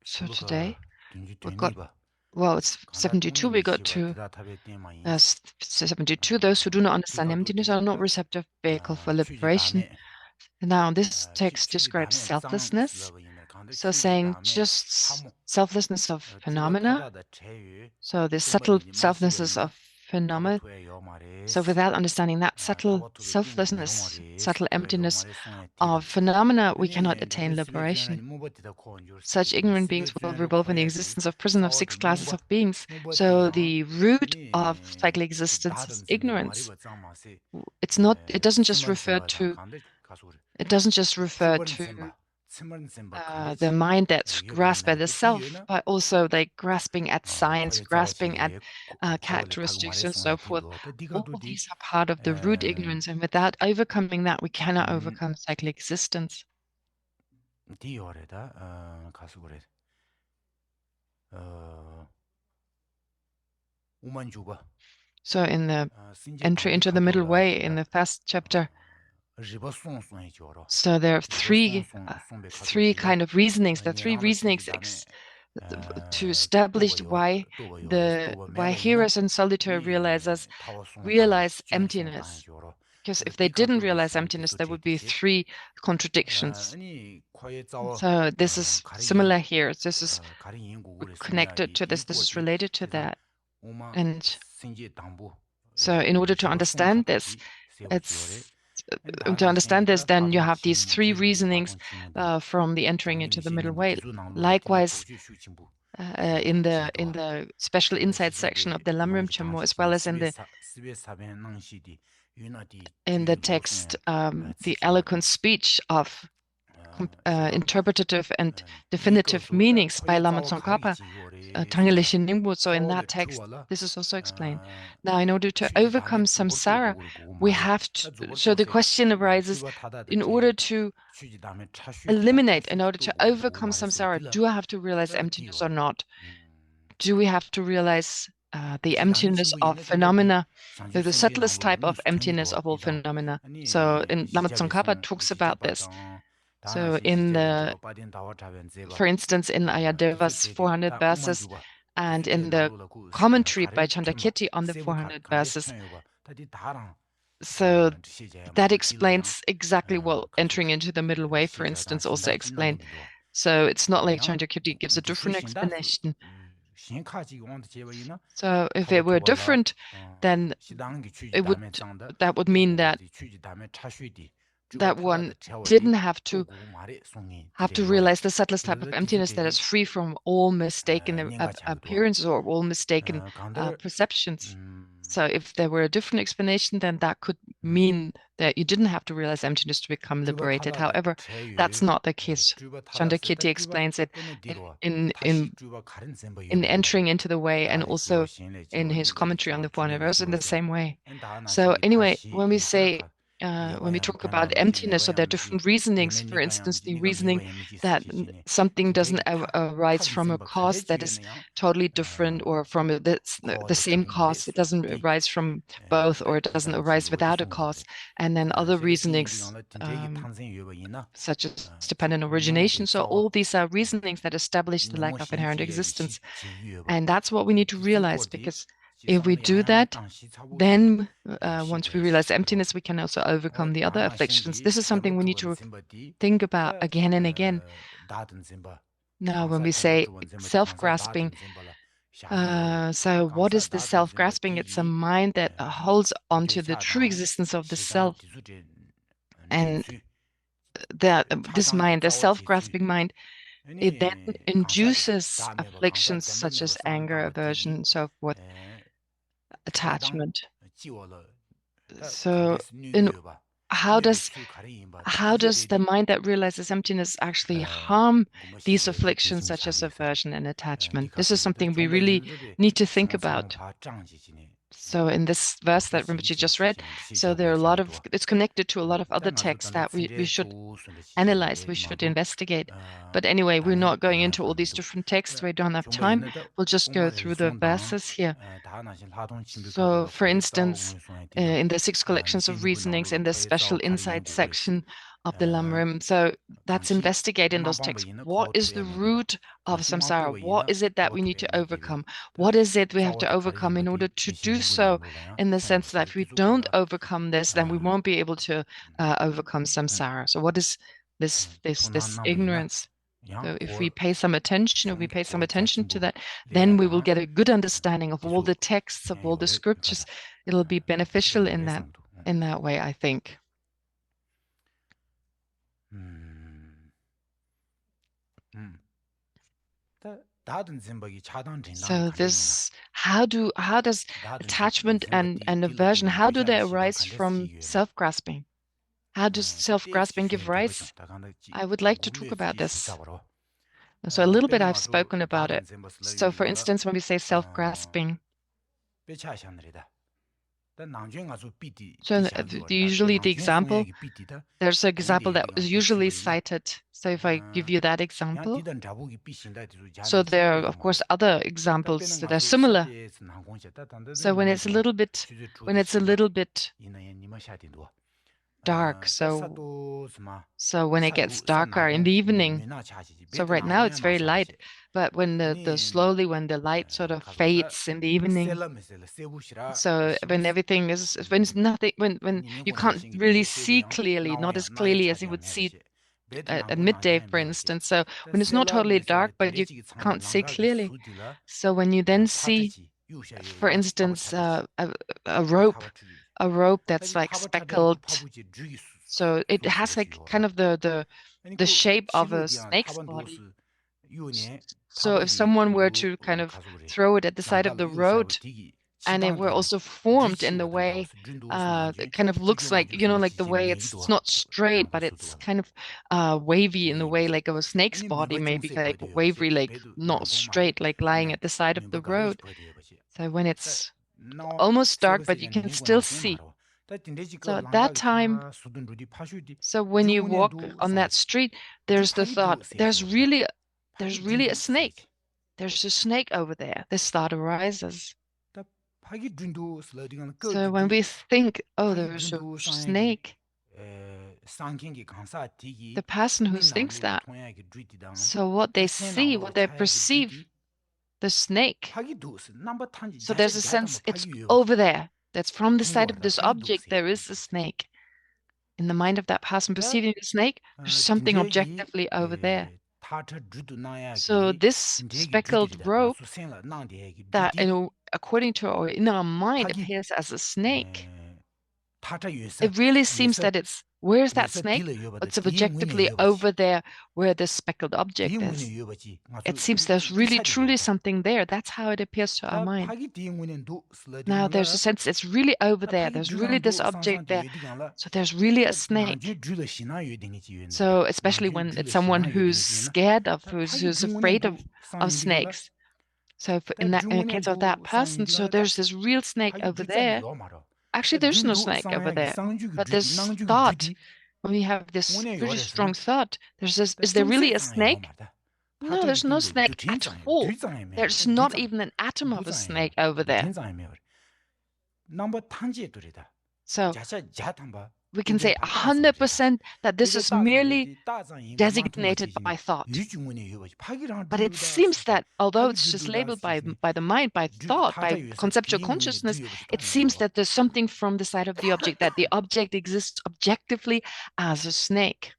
So today we got, well, it's 72. We got to 72. Those who do not understand emptiness are not receptive vehicle for liberation. And now this text describes selflessness. So saying just selflessness of phenomena. So the subtle selflessness of phenomena. So without understanding that subtle selflessness, subtle emptiness of phenomena, we cannot attain liberation. Such ignorant beings will revolve in the existence of prison of 6 classes of beings. So the root of cyclic existence is ignorance. It's not, it doesn't just refer to the mind that's grasped at the self, but also like grasping at signs, grasping at characteristics and so forth. All these are part of the root ignorance, and without overcoming that, we cannot overcome cyclic existence. So in the entry into the middle way, in the first chapter, so there are three kind of reasonings. The three reasonings to establish why hearers and solitary realizers realize emptiness. Because if they didn't realize emptiness, there would be 3 contradictions. So this is similar here. This is connected to this. This is related to that. And so in order to understand this, then you have these 3 reasonings from the entering into the middle way. Likewise, in the special insight section of the Lamrim Chammo, as well as in the text, the eloquent speech of interpretative and definitive meanings by Lama Tsongkhapa, Tangalishin Ningbo. So in that text, this is also explained. Now, in order to overcome samsara, we have to, so the question arises, in order to eliminate, in order to overcome samsara, do I have to realize emptiness or not? Do we have to realize the emptiness of phenomena, the subtlest type of emptiness of all phenomena? So in Lama Tsongkhapa talks about this. So for instance, in Ayadeva's 400 verses and in the commentary by Chandakirti on the 400 verses, so that explains exactly what entering into the middle way, for instance, also explained. So it's not like Chandakirti gives a different explanation. So if it were different, then that would mean that one didn't have to realize the subtlest type of emptiness that is free from all mistaken appearances or all mistaken perceptions. So if there were a different explanation, then that could mean that you didn't have to realize emptiness to become liberated. However, that's not the case. Chandakirti explains it in entering into the way, and also in his commentary on the 400 verse in the same way. So anyway, when we say when we talk about emptiness, so there are different reasonings. For instance, the reasoning that something doesn't arise from a cause that is totally different, or from the same cause. It doesn't arise from both, or it doesn't arise without a cause. And then other reasonings, such as dependent origination. So all these are reasonings that establish the lack of inherent existence. And that's what we need to realize, because if we do that, then once we realize emptiness, we can also overcome the other afflictions. This is something we need to think about again and again. Now, when we say self-grasping, so what is the self-grasping? It's a mind that holds onto the true existence of the self. And this mind, the self-grasping mind, it then induces afflictions such as anger, aversion, and so forth. Attachment. So how does the mind that realizes emptiness actually harm these afflictions such as aversion and attachment? This is something we really need to think about. So in this verse that Rinpoche just read, so there are it's connected to a lot of other texts that we should analyze, we should investigate. But anyway, we're not going into all these different texts. We don't have time. We'll just go through the verses here. So for instance, in the 6 collections of reasonings, in the special insight section of the Lamrim. So that's investigating those texts. What is the root of samsara? What is it that we need to overcome? What is it we have to overcome in order to do so? In the sense that if we don't overcome this, then we won't be able to overcome samsara. So what is this ignorance? So if we pay some attention, if we pay some attention to that, then we will get a good understanding of all the texts, of all the scriptures. It'll be beneficial in that way, I think. So this, how does attachment and aversion, how do they arise from self-grasping? How does self-grasping give rise? I would like to talk about this. So a little bit I've spoken about it. So for instance, when we say self-grasping, so usually the example, there's an example that is usually cited. So if I give you that example, so there are, of course, other examples that are similar. So when it's a little bit dark, so when it gets darker in the evening, so right now it's very light, but when when the light sort of fades in the evening, so when everything is, when it's nothing, when you can't really see clearly, not as clearly as you would see at midday, for instance. So when it's not totally dark, but you can't see clearly. So when you then see, for instance, a rope that's like speckled, so it has like kind of the shape of a snake's body. So if someone were to kind of throw it at the side of the road, and it were also formed in the way it kind of looks like, like the way it's not straight, but it's kind of wavy in the way like of a snake's body, maybe like wavy, like not straight, like lying at the side of the road. So when it's almost dark, but you can still see. So at that time, so when you walk on that street, there's the thought, there's really a snake. There's a snake over there. This thought arises. So when we think, oh, there's a snake, the person who thinks that, so what they see, what they perceive, the snake. So there's a sense it's over there. That's from the side of this object, there is a snake. In the mind of that person perceiving the snake, there's something objectively over there. So this speckled rope that, according to or in our mind appears as a snake, it really seems that where's that snake? It's objectively over there where the speckled object is. It seems there's really truly something there. That's how it appears to our mind. Now there's a sense it's really over there. There's really this object there. So there's really a snake. So especially when it's someone who's scared of, who's afraid of snakes. So in the case of that person, so there's this real snake over there. Actually, there's no snake over there, but this thought, when we have this very strong thought, there's this, is there really a snake? No, there's no snake at all. There's not even an atom of a snake over there. So we can say 100% that this is merely designated by thought. But it seems that although it's just labeled by the mind, by thought, by conceptual consciousness, it seems that there's something from the side of the object, that the object exists objectively as a snake.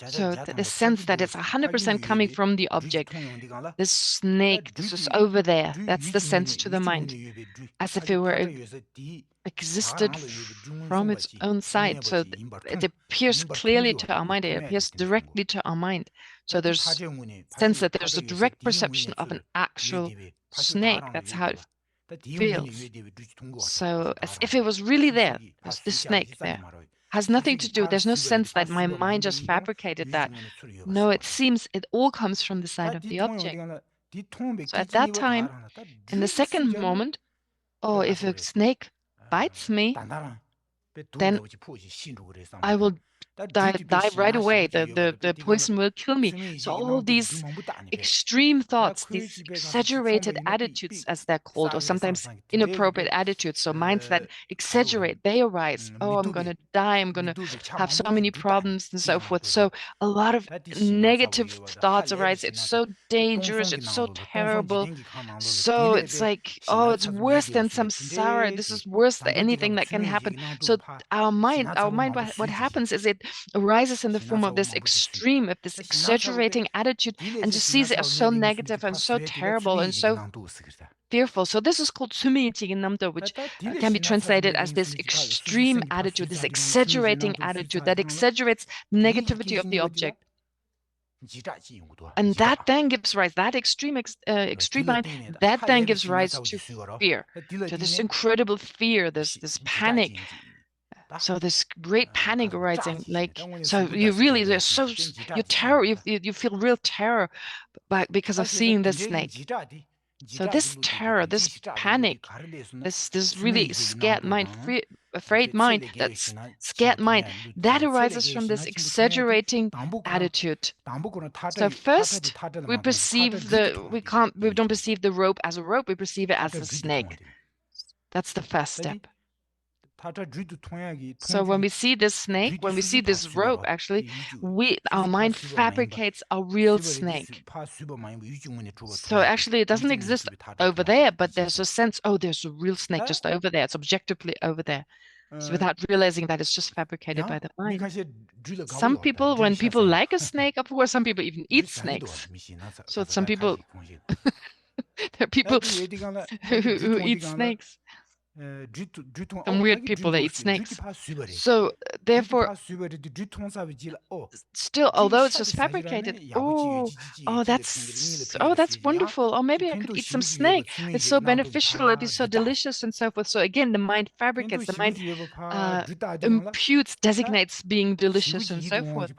So the sense that it's 100% coming from the object, this snake, this is over there, that's the sense to the mind, as if it were existed from its own side. So it appears clearly to our mind, it appears directly to our mind. So there's sense that there's a direct perception of an actual snake. That's how it feels. So as if it was really there, there's this snake there. Has nothing to do, there's no sense that my mind just fabricated that. No, it seems it all comes from the side of the object. So at that time, in the second moment, if a snake bites me, then I will die right away. The poison will kill me. So all these extreme thoughts, these exaggerated attitudes, as they're called, or sometimes inappropriate attitudes, so minds that exaggerate, they arise. Oh, I'm going to die. I'm going to have so many problems and so forth. So a lot of negative thoughts arise. It's so dangerous. It's so terrible. So it's like, oh, it's worse than samsara. This is worse than anything that can happen. So our mind, what happens is it arises in the form of this extreme, of this exaggerating attitude, and just sees it as so negative and so terrible and so fearful. So this is called sumiti in Namdo, which can be translated as this extreme attitude, this exaggerating attitude that exaggerates negativity of the object. And that then gives rise, that extreme mind, that then gives rise to fear, to this incredible fear, this panic. So this great panic arising, like, so you really, you feel real terror because of seeing this snake. So this terror, this panic, this really scared mind, afraid mind, that's scared mind, that arises from this exaggerating attitude. So first, we don't perceive the rope as a rope, we perceive it as a snake. That's the first step. So when we see this snake, when we see this rope, actually, our mind fabricates a real snake. So actually, it doesn't exist over there, but there's a sense, oh, there's a real snake just over there. It's objectively over there. So without realizing that it's just fabricated by the mind. Some people, when people like a snake, of course, some people even eat snakes. So some people, there are people who eat snakes. Some weird people that eat snakes. So therefore, still, although it's just fabricated, that's wonderful. Oh, maybe I could eat some snake. It's so beneficial. It'd be so delicious and so forth. So again, the mind fabricates, the mind imputes, designates being delicious and so forth.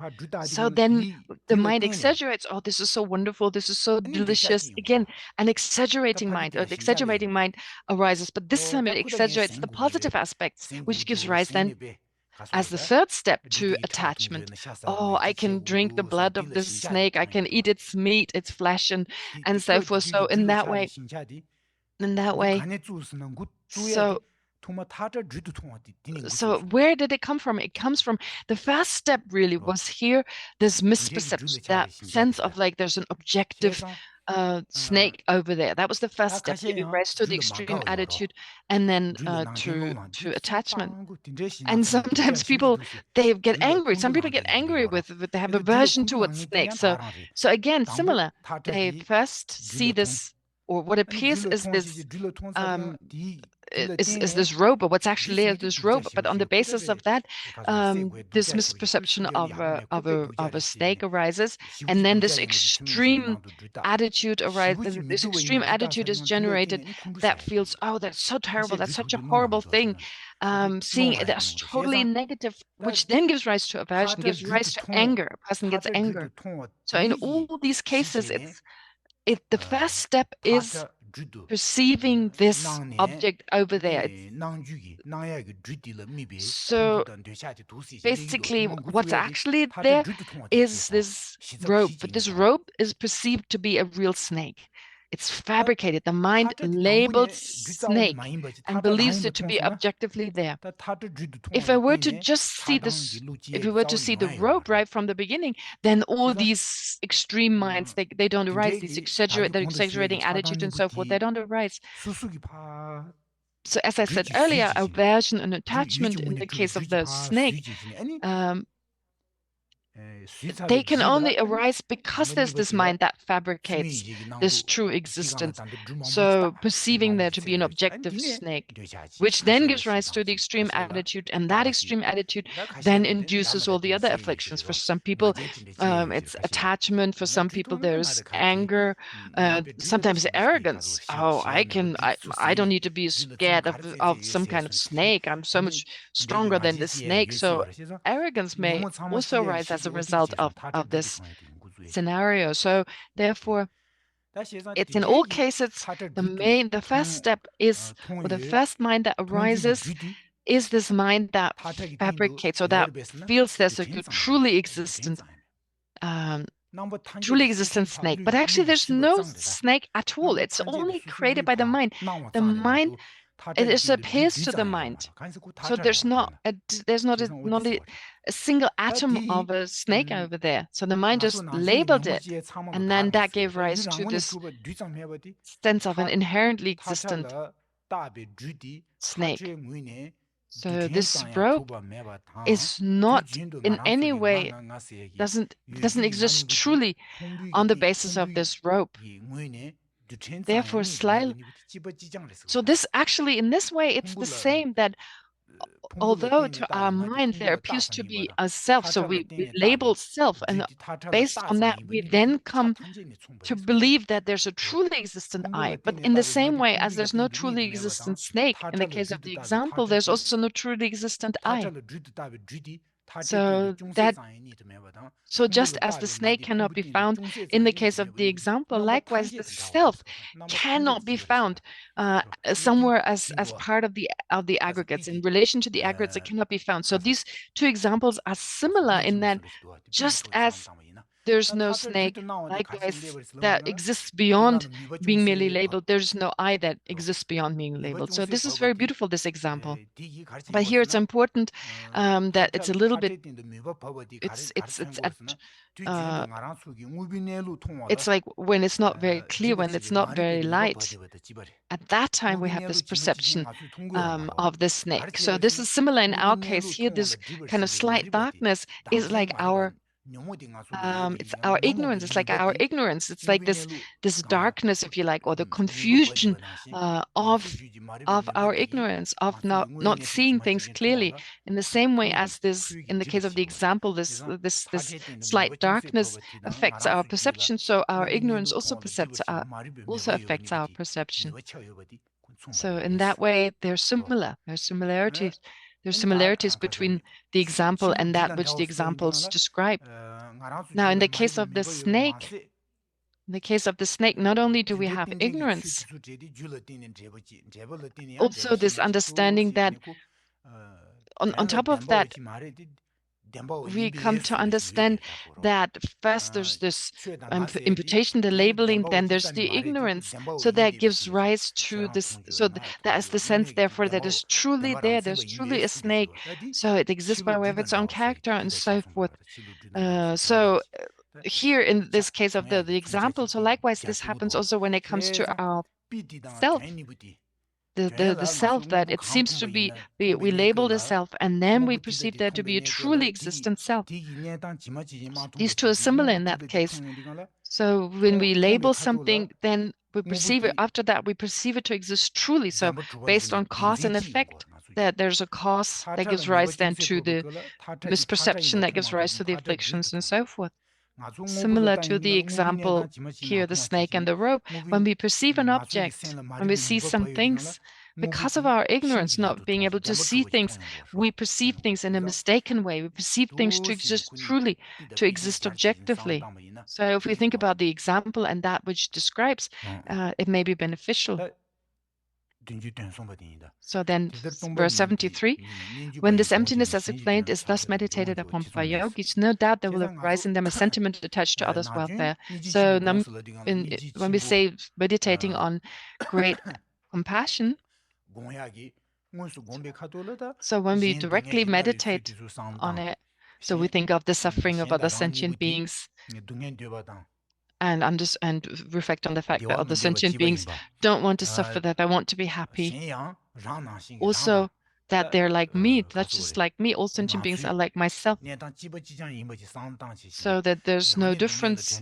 So then the mind exaggerates. Oh, this is so wonderful. This is so delicious. Again, an exaggerating mind, or the exaggerating mind arises. But this time it exaggerates the positive aspects, which gives rise then as the third step to attachment. Oh, I can drink the blood of this snake, I can eat its meat, its flesh, and so forth. So in that way, so where did it come from? It comes from the first step really was here, this misperception, that sense of like there's an objective snake over there. That was the first step, giving rise to the extreme attitude, and then to attachment. And sometimes people, they get angry. Some people get angry they have aversion towards snakes. So again, similar. They first see this, or what appears is this is this rope, or what's actually this rope, but on the basis of that, this misperception of a snake arises, and then this extreme attitude arises. This extreme attitude is generated that feels, oh, that's so terrible, that's such a horrible thing. Seeing it as totally negative, which then gives rise to aversion, gives rise to anger. A person gets anger. So in all these cases, the first step is perceiving this object over there. So basically, what's actually there is this rope, but this rope is perceived to be a real snake. It's fabricated. The mind labels snake and believes it to be objectively there. If I were to just see this, if we were to see the rope right from the beginning, then all these extreme minds, they don't arise. These exaggerating attitude and so forth, they don't arise. So as I said earlier, aversion and attachment in the case of the snake, they can only arise because there's this mind that fabricates this true existence. So perceiving there to be an objective snake, which then gives rise to the extreme attitude, and that extreme attitude then induces all the other afflictions. For some people, it's attachment. For some people, there's anger, sometimes arrogance. Oh, I don't need to be scared of some kind of snake. I'm so much stronger than the snake. So arrogance may also arise as a result of this scenario. So therefore, It's in all cases, the first step is, or the first mind that arises is this mind that fabricates or that feels there's a truly existent snake. But actually there's no snake at all. It's only created by the mind. The mind, it just appears to the mind. So there's not a single atom of a snake over there. So the mind just labeled it, and then that gave rise to this sense of an inherently existent snake. So this rope is not in any way, doesn't exist truly on the basis of this rope. Therefore, slyly. So this actually, in this way, it's the same that although to our mind there appears to be a self, so we label self, and based on that, we then come to believe that there's a truly existent I. But in the same way as there's no truly existent snake, in the case of the example, there's also no truly existent I. So just as the snake cannot be found in the case of the example, likewise the self cannot be found somewhere as part of the aggregates. In relation to the aggregates, it cannot be found. So these two examples are similar in that just as there's no snake, likewise, that exists beyond being merely labeled. There's no I that exists beyond being labeled. So this is very beautiful, this example. But here it's important that it's a little bit, it's like when it's not very clear, when it's not very light. At that time, we have this perception of the snake. So this is similar in our case here. This kind of slight darkness is like it's our ignorance. It's like our ignorance. It's like this darkness, if you like, or the confusion of our ignorance, of not seeing things clearly. In the same way as this, in the case of the example, this slight darkness affects our perception. So our ignorance also affects our perception. So in that way, they're similar. There's similarities. There's similarities between the example and that which the examples describe. Now, in the case of the snake, not only do we have ignorance, also this understanding that on top of that, we come to understand that first there's this imputation, the labeling, then there's the ignorance. So that gives rise to this. So that is the sense, therefore, that is truly there. There's truly a snake. So it exists by way of its own character and so forth. So here in this case of the example, so likewise, this happens also when it comes to our self. The self, that it seems to be, we label the self, and then we perceive there to be a truly existent self. These two are similar in that case. So when we label something, then we perceive it, after that we perceive it to exist truly. So based on cause and effect, that there's a cause that gives rise then to the misperception, that gives rise to the afflictions and so forth. Similar to the example here, the snake and the rope, when we perceive an object, when we see some things, because of our ignorance, not being able to see things, we perceive things in a mistaken way. We perceive things to exist truly, to exist objectively. So if we think about the example and that which describes, it may be beneficial. So then, verse 73, when this emptiness, as explained, is thus meditated upon by yogis, no doubt there will arise in them a sentiment attached to others' welfare. So when we say meditating on great compassion, so when we directly meditate on it, so we think of the suffering of other sentient beings, and reflect on the fact that other sentient beings don't want to suffer, that they want to be happy. Also, that they're like me, not just like me, all sentient beings are like myself. So that there's no difference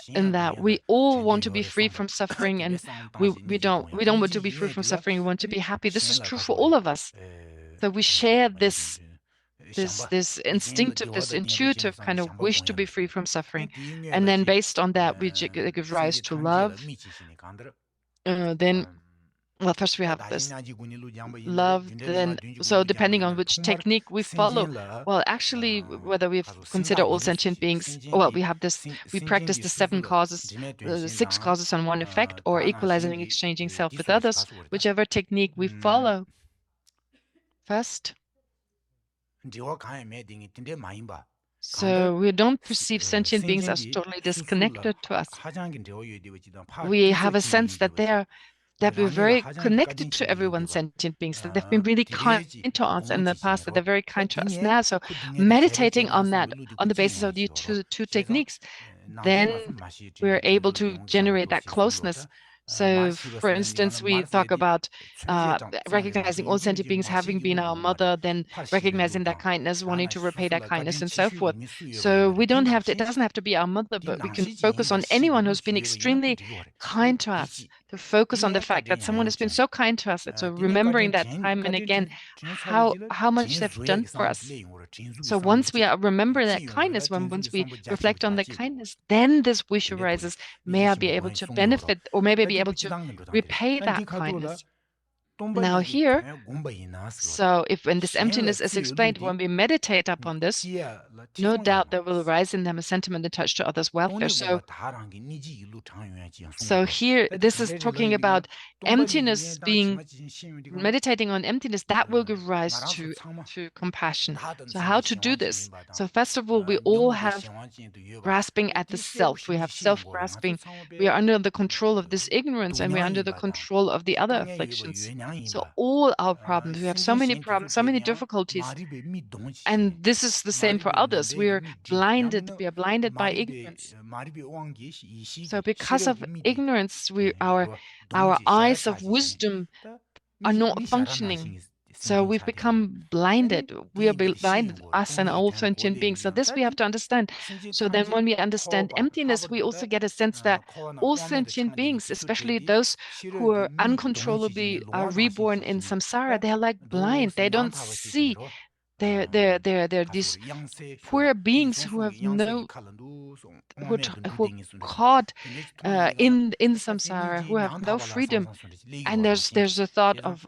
in that. We all want to be free from suffering, and we don't want to be free from suffering, we want to be happy. This is true for all of us. So we share this instinctive, this intuitive kind of wish to be free from suffering. And then based on that, we give rise to love. Then well, first we have this love, then so depending on which technique we follow, well, actually, whether we consider all sentient beings, well, we have this, we practice the 7 causes, the 6 causes on one effect, or equalizing, exchanging self with others, whichever technique we follow. First, so we don't perceive sentient beings as totally disconnected to us. We have a sense that we're very connected to everyone, sentient beings, that they've been really kind to us in the past, that they're very kind to us now. So meditating on that, on the basis of the two techniques, then we're able to generate that closeness. So, for instance, we talk about recognizing all sentient beings having been our mother, then recognizing that kindness, wanting to repay that kindness, and so forth. So we don't have to, it doesn't have to be our mother, but we can focus on anyone who's been extremely kind to us, to focus on the fact that someone has been so kind to us. So remembering that time and again, how much they've done for us. So once we remember that kindness, once we reflect on the kindness, then this wish arises, may I be able to benefit, or maybe be able to repay that kindness. Now here, so if when this emptiness is explained, when we meditate upon this, no doubt there will arise in them a sentiment attached to others' welfare. So here, this is talking about emptiness being, meditating on emptiness, that will give rise to compassion. So how to do this? So first of all, we all have grasping at the self. We have self-grasping. We are under the control of this ignorance, and we're under the control of the other afflictions. So all our problems, we have so many problems, so many difficulties. And this is the same for others. We are blinded by ignorance. So because of ignorance, our eyes of wisdom are not functioning. So we've become blinded. We are blinded, us and all sentient beings. So this we have to understand. So then when we understand emptiness, we also get a sense that all sentient beings, especially those who are uncontrollably reborn in samsara, they're like blind. They don't see. They're these poor beings who have no, who are caught in samsara, who have no freedom. And there's a thought of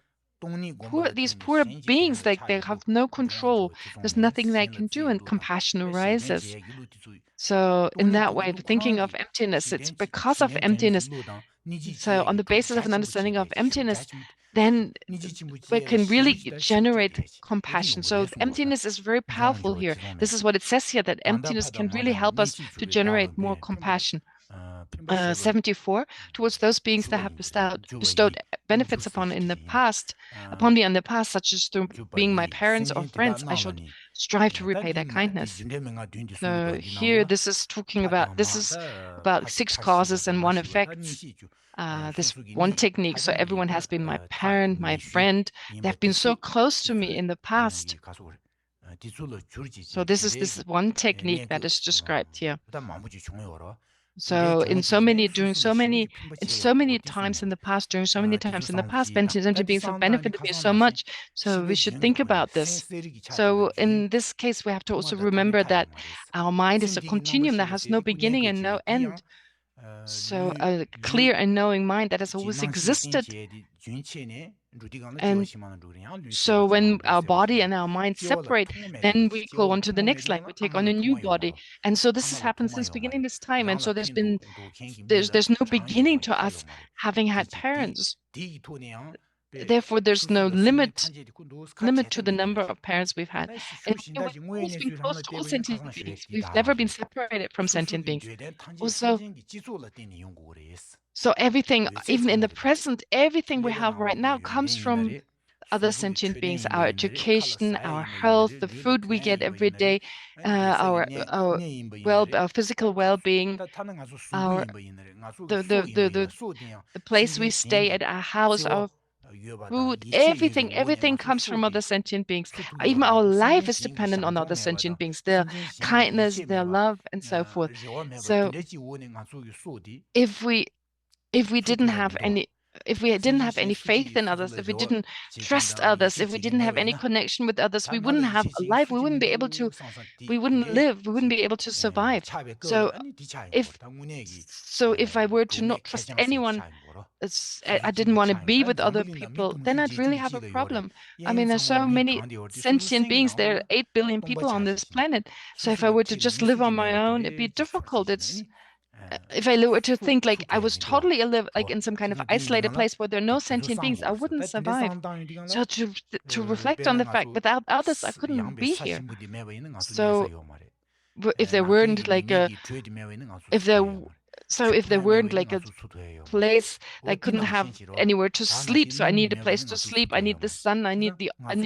these poor beings, like they have no control. There's nothing they can do, and compassion arises. So in that way, thinking of emptiness, it's because of emptiness. So on the basis of an understanding of emptiness, then we can really generate compassion. So emptiness is very powerful here. This is what it says here, that emptiness can really help us to generate more compassion. 74, towards those beings that have bestowed benefits upon me in the past, such as through being my parents or friends, I should strive to repay their kindness. So here, this is about 6 causes and 1 effect. This one technique. So everyone has been my parent, my friend. They've been so close to me in the past. So this is one technique that is described here. So in so many times in the past, sentient beings have benefited me so much. So we should think about this. So in this case, we have to also remember that our mind is a continuum that has no beginning and no end. So a clear and knowing mind that has always existed. And so when our body and our mind separate, then we go on to the next life. We take on a new body. And so this has happened since beginning this time. And so there's no beginning to us having had parents. Therefore, there's no limit to the number of parents we've had. And we've always been close to all sentient beings. We've never been separated from sentient beings. Also, so everything, even in the present, everything we have right now comes from other sentient beings. Our education, our health, the food we get every day, our physical well-being, the place we stay at, our house, our food, everything comes from other sentient beings. Even our life is dependent on other sentient beings, their kindness, their love, and so forth. So if we didn't have any if we didn't have any faith in others, if we didn't trust others, if we didn't have any connection with others, we wouldn't have a life. We wouldn't be able to, we wouldn't live. We wouldn't be able to survive. So if I were to not trust anyone, I didn't want to be with other people, then I'd really have a problem. I mean, there's so many sentient beings. There are 8 billion people on this planet. So if I were to just live on my own, it'd be difficult. If I were to think like I was totally like in some kind of isolated place where there are no sentient beings, I wouldn't survive. So to reflect on the fact, without others, I couldn't be here. So if there weren't like if there weren't like a place I couldn't have anywhere to sleep, so I need a place to sleep, I need the sun, I need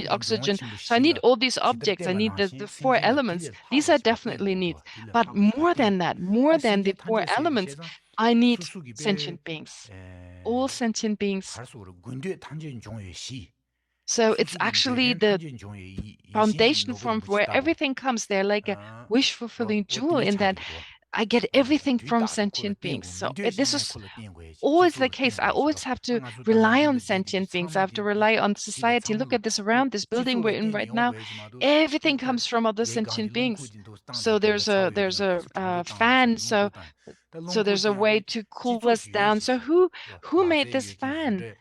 oxygen, so I need all these objects, I need the 4 elements. These are definitely needs, but more than that, more than the 4 elements, I need sentient beings, all sentient beings. So it's actually the foundation from where everything comes. They're like a wish fulfilling jewel in that I get everything from sentient beings. So this is always the case. I always have to rely on sentient beings. I have to rely on society. Look at this around this building we're in right now. Everything comes from other sentient beings. So there's a fan. So there's a way to cool us down. So who made this fan?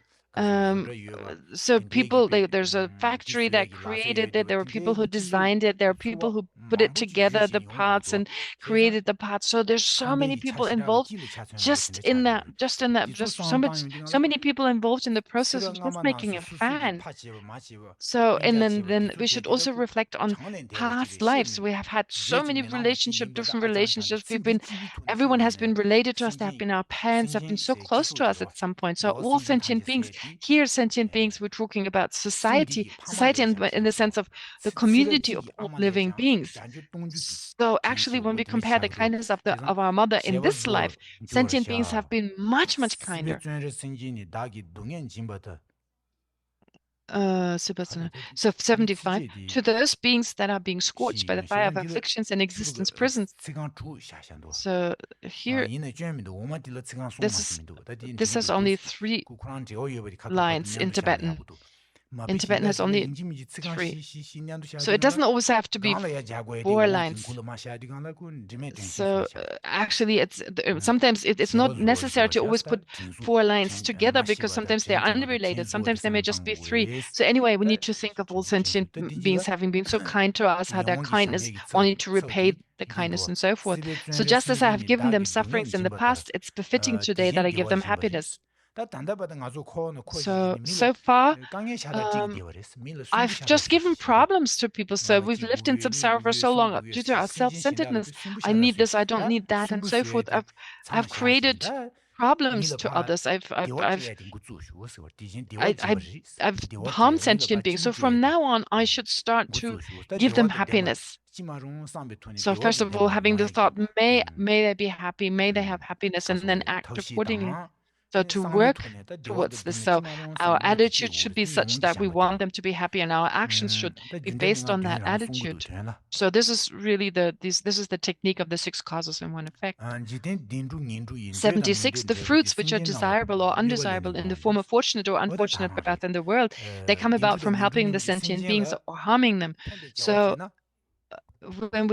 So people, there's a factory that created it. There were people who designed it. There are people who put it together, the parts, and created the parts. So there's so many people involved just so many people involved in the process of just making a fan. So, and then we should also reflect on past lives. We have had so many relationships, different relationships. Everyone has been related to us. They have been our parents, have been so close to us at some point. So all sentient beings, here sentient beings, we're talking about society in the sense of the community of all living beings. So actually, when we compare the kindness of our mother in this life, sentient beings have been much, much kinder. So 75, to those beings that are being scorched by the fire of afflictions and existence prisons. So here, this has only 3 lines in Tibetan. In Tibetan has only 3. So it doesn't always have to be 4 lines. So actually, sometimes it's not necessary to always put 4 lines together, because sometimes they're unrelated. Sometimes there may just be 3. So anyway, we need to think of all sentient beings having been so kind to us, how their kindness, wanting to repay the kindness and so forth. So just as I have given them sufferings in the past, it's befitting today that I give them happiness. So far, I've just given problems to people. So we've lived in samsara for so long due to our self-centeredness. I need this, I don't need that, and so forth. I've created problems to others. I've harmed sentient beings. So from now on, I should start to give them happiness. So first of all, having the thought, may they be happy, may they have happiness, and then act accordingly. So to work towards this. So our attitude should be such that we want them to be happy, and our actions should be based on that attitude. So this is really this is the technique of the 6 causes and 1 effect. 76, the fruits which are desirable or undesirable in the form of fortunate or unfortunate birth in the world, they come about from helping the sentient beings or harming them. So when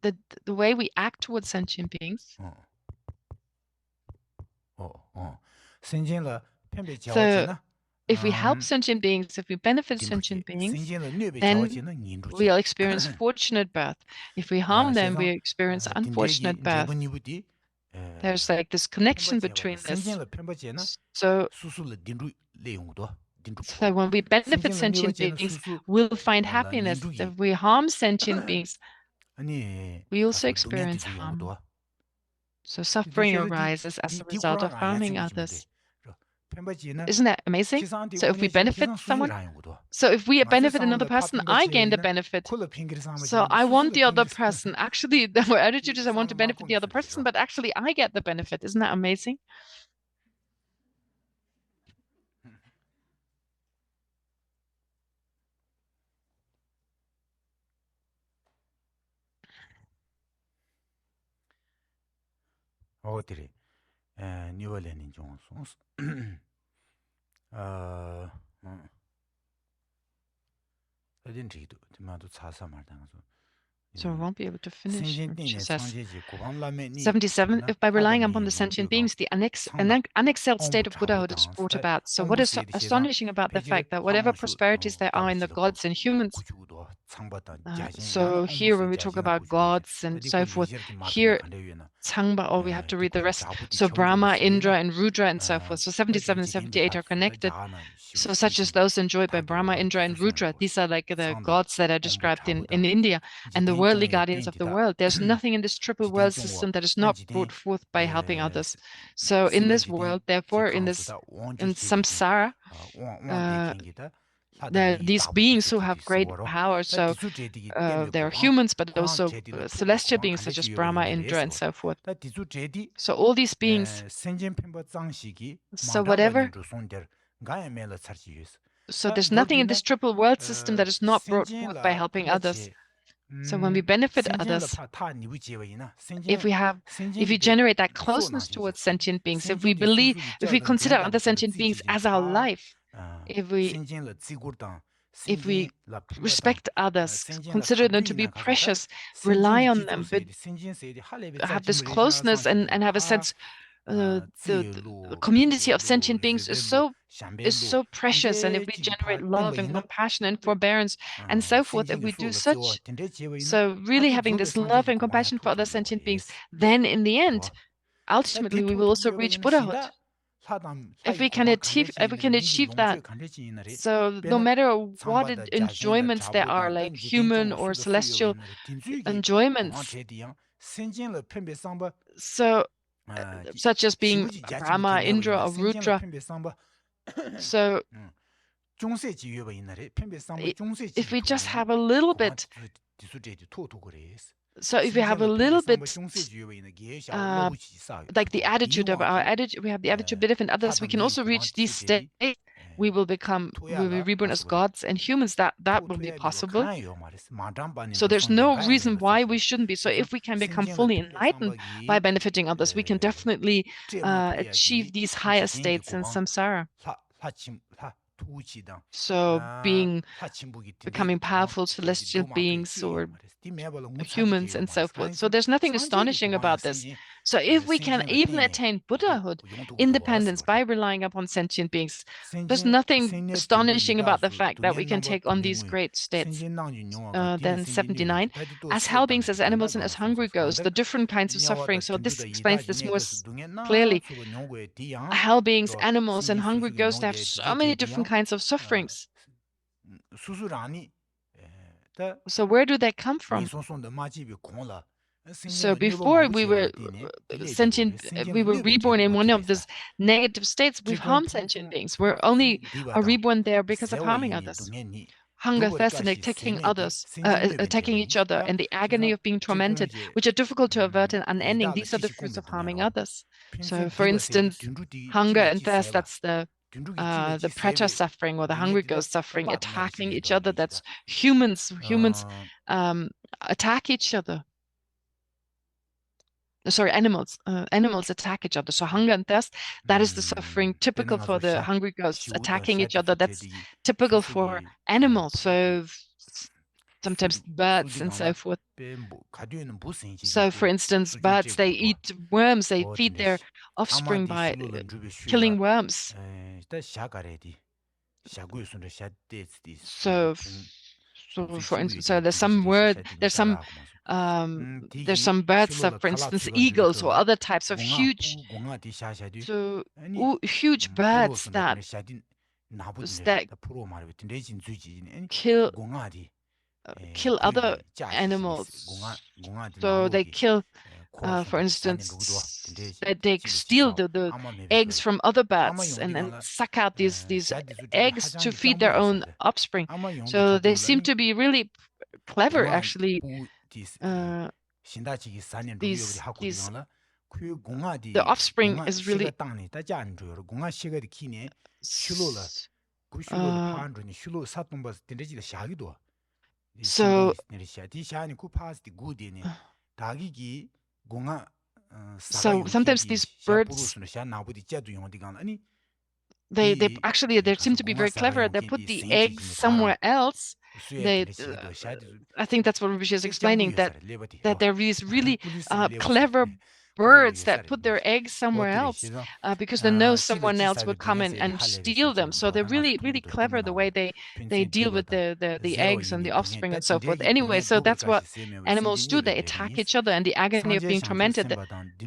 the way we act towards sentient beings, so if we help sentient beings, if we benefit sentient beings, then we'll experience fortunate birth. If we harm them, we experience unfortunate birth. There's like this connection between this. So when we benefit sentient beings, we'll find happiness. If we harm sentient beings, we also experience harm. So suffering arises as a result of harming others. Isn't that amazing? So if we benefit someone, so if we benefit another person, I gain the benefit. So I want the other person. Actually, our attitude is I want to benefit the other person, but actually I get the benefit. Isn't that amazing? So I won't be able to finish. She says, 77, if by relying upon the sentient beings, the unexcelled state of Buddhahood is brought about. So what is astonishing about the fact that whatever prosperities there are in the gods and humans, so here when we talk about gods and so forth, here Tsangpa, or we have to read the rest. So Brahma, Indra, and Rudra, and so forth. So 77 and 78 are connected. So such as those enjoyed by Brahma, Indra, and Rudra. These are like the gods that are described in India, and the worldly guardians of the world. There's nothing in this triple world system that is not brought forth by helping others. So in this world, therefore, in samsara, there are these beings who have great power. So there are humans, but also celestial beings such as Brahma, Indra, and so forth. So all these beings, so whatever, so there's nothing in this triple world system that is not brought forth by helping others. So when we benefit others, if we generate that closeness towards sentient beings, if we consider other sentient beings as our life, if we respect others, consider them to be precious, rely on them, but have this closeness and have a sense, the community of sentient beings is so precious, and if we generate love and compassion and forbearance and so forth, if we do such, so really having this love and compassion for other sentient beings, then in the end, ultimately, we will also reach Buddhahood. If we can achieve that, so no matter what enjoyments there are, like human or celestial enjoyments, so such as being Brahma, Indra, or Rudra, so if we just have a little bit, so if we have a little bit, like the attitude of our attitude, we have the attitude bit in others, we can also reach these states. We will be reborn as gods and humans. That will be possible. So there's no reason why we shouldn't be. So if we can become fully enlightened by benefiting others, we can definitely achieve these higher states in samsara. So becoming powerful celestial beings or humans and so forth. So there's nothing astonishing about this. So if we can even attain Buddhahood, independence, by relying upon sentient beings, there's nothing astonishing about the fact that we can take on these great states. Then 79, as hell beings, as animals, and as hungry ghosts, the different kinds of suffering. So this explains this more clearly. Hell beings, animals, and hungry ghosts have so many different kinds of sufferings. So where do they come from? So before we were sentient, we were reborn in one of these negative states. We've harmed sentient beings. We're only reborn there because of harming others. Hunger, thirst, and attacking each other, and the agony of being tormented, which are difficult to avert and unending. These are the fruits of harming others. So, for instance, hunger and thirst, that's the preta suffering, or the hungry ghost suffering, attacking each other. That's humans attack each other. Sorry, animals attack each other. So hunger and thirst, that is the suffering typical for the hungry ghosts. Attacking each other, that's typical for animals. So sometimes birds and so forth. So for instance, birds, they eat worms. They feed their offspring by killing worms. So for instance, so there's some birds, for instance, eagles or other types of huge birds that kill other animals. So they kill, for instance, they steal the eggs from other birds and suck out these eggs to feed their own offspring. So they seem to be really clever, actually. The offspring is really so sometimes these birds, they seem to be very clever. They put the eggs somewhere else. I think that's what Rinpoche is explaining, that there are these really clever birds that put their eggs somewhere else because they know someone else will come in and steal them. So they're really, really clever the way they deal with the eggs and the offspring and so forth. Anyway, so that's what animals do. They attack each other, and the agony of being tormented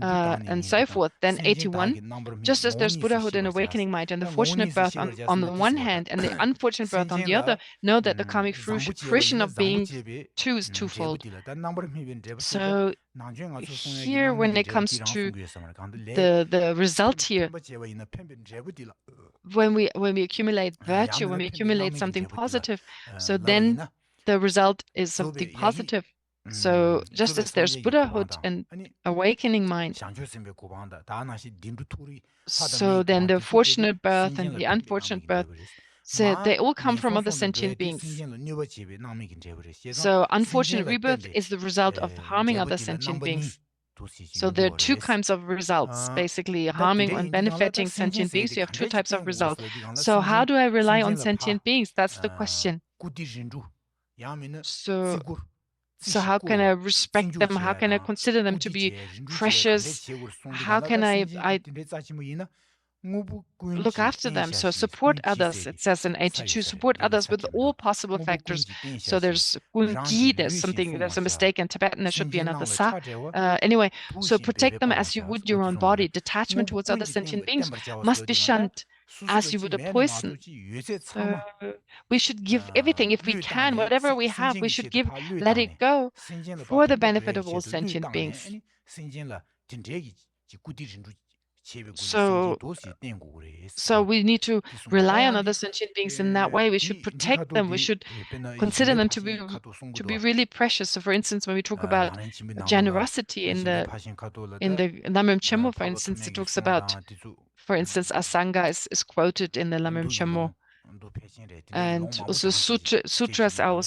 and so forth. Then 81, just as there's Buddhahood and awakening mind and the fortunate birth on the one hand and the unfortunate birth on the other, know that the karmic fruition of being two is twofold. So here, when it comes to the result here, when we accumulate virtue, when we accumulate something positive, so then the result is something positive. So just as there's Buddhahood and awakening mind, so then the fortunate birth and the unfortunate birth, so they all come from other sentient beings. So unfortunate rebirth is the result of harming other sentient beings. So there are two kinds of results, basically harming and benefiting sentient beings. You have two types of results. So how do I rely on sentient beings? That's the question. So how can I respect them? How can I consider them to be precious? How can I look after them? So support others, it says in 82, support others with all possible factors. So there's gungi, there's a mistake in Tibetan, there should be another sa. Anyway, so protect them as you would your own body. Detachment towards other sentient beings must be shunned as you would a poison. So we should give everything. If we can, whatever we have, we should give, let it go for the benefit of all sentient beings. So we need to rely on other sentient beings in that way. We should protect them. We should consider them to be really precious. So for instance, when we talk about generosity in the Lamrim Chenmo, for instance, it talks about, for instance, Asanga is quoted in the Lamrim Chenmo, and also sutras are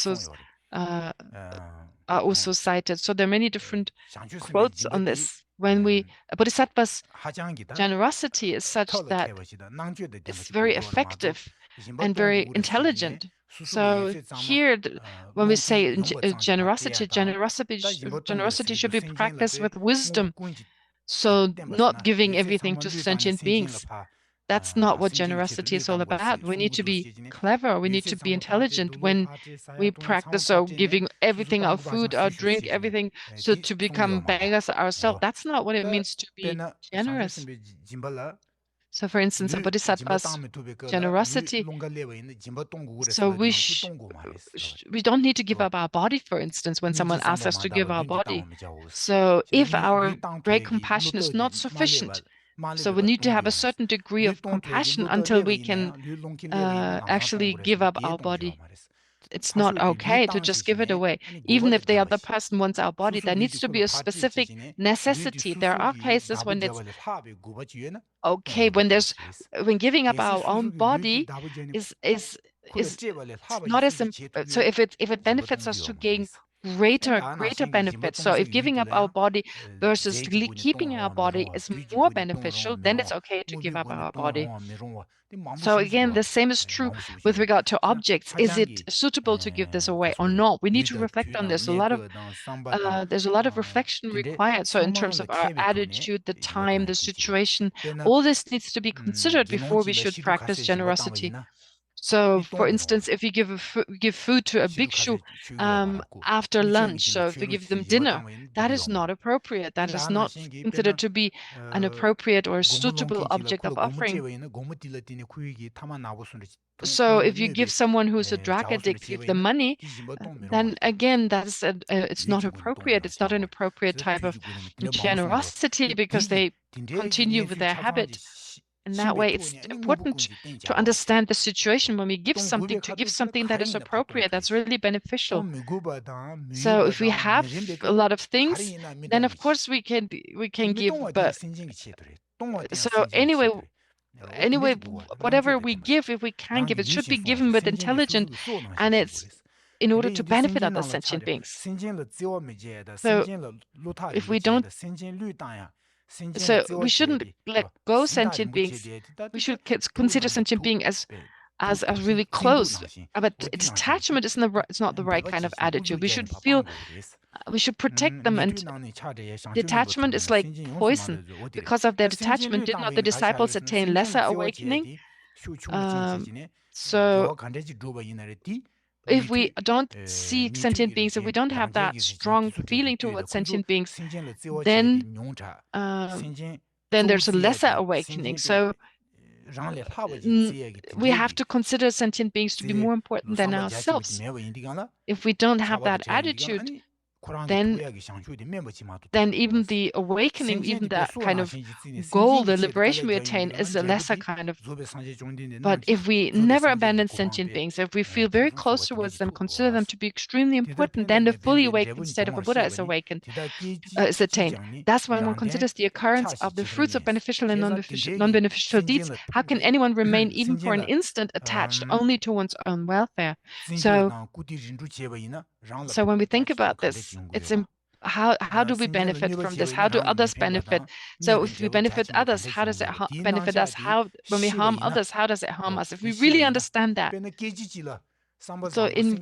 also cited. So there are many different quotes on this. When bodhisattvas' generosity is such that it's very effective and very intelligent. So here, when we say generosity should be practiced with wisdom. So not giving everything to sentient beings. That's not what generosity is all about. We need to be clever. We need to be intelligent when we practice, so giving everything, our food, our drink, everything, so to become beggars ourselves. That's not what it means to be generous. So for instance, a bodhisattva's generosity, so we don't need to give up our body, for instance, when someone asks us to give our body. So if our great compassion is not sufficient, so we need to have a certain degree of compassion until we can actually give up our body. It's not okay to just give it away. Even if the other person wants our body, there needs to be a specific necessity. There are cases when it's okay, when giving up our own body is not as so if it benefits us to gain greater benefits. So if giving up our body versus keeping our body is more beneficial, then it's okay to give up our body. So again, the same is true with regard to objects. Is it suitable to give this away or not? We need to reflect on this. There's a lot of reflection required. So in terms of our attitude, the time, the situation, all this needs to be considered before we should practice generosity. So, for instance, if you give food to a bhikshu after lunch, so if you give them dinner, that is not appropriate. That is not considered to be an appropriate or suitable object of offering. So, if you give someone who's a drug addict, give them money, then again, it's not appropriate. It's not an appropriate type of generosity because they continue with their habit. In that way, it's important to understand the situation when we give something, to give something that is appropriate, that's really beneficial. So if we have a lot of things, then of course we can give, but so anyway, whatever we give, if we can give, it should be given with intelligence, and it's in order to benefit other sentient beings. So if we don't So we shouldn't let go sentient beings. We should consider sentient being as really close. But detachment is not the right kind of attitude. We should feel we should protect them, and detachment is like poison. Because of their detachment, did not the disciples attain lesser awakening? So if we don't see sentient beings, if we don't have that strong feeling towards sentient beings, then there's a lesser awakening. So we have to consider sentient beings to be more important than ourselves. If we don't have that attitude, then even the awakening, even that kind of goal, the liberation we attain, is a lesser kind of. But if we never abandon sentient beings, if we feel very close towards them, consider them to be extremely important, then the fully awakened state of a Buddha is attained. That's when one considers the occurrence of the fruits of beneficial and non-beneficial deeds. How can anyone remain even for an instant attached only to one's own welfare? So when we think about this, it's how do we benefit from this? How do others benefit? So if we benefit others, how does it benefit us? When we harm others, how does it harm us? If we really understand that. So in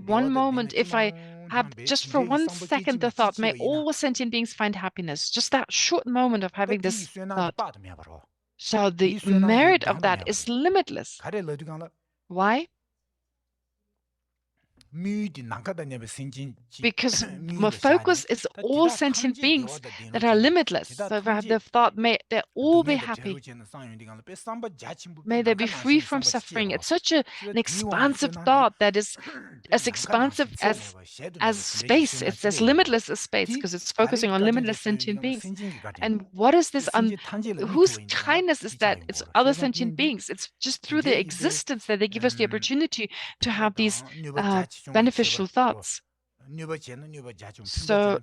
one moment, if I have just for 1 second the thought, may all sentient beings find happiness, just that short moment of having this thought. So the merit of that is limitless. Why? Because my focus is all sentient beings that are limitless. So if I have the thought, may they all be happy. May they be free from suffering. It's such an expansive thought that is as expansive as space. It's as limitless as space because it's focusing on limitless sentient beings. And what is this? Whose kindness is that? It's other sentient beings. It's just through their existence that they give us the opportunity to have these beneficial thoughts. So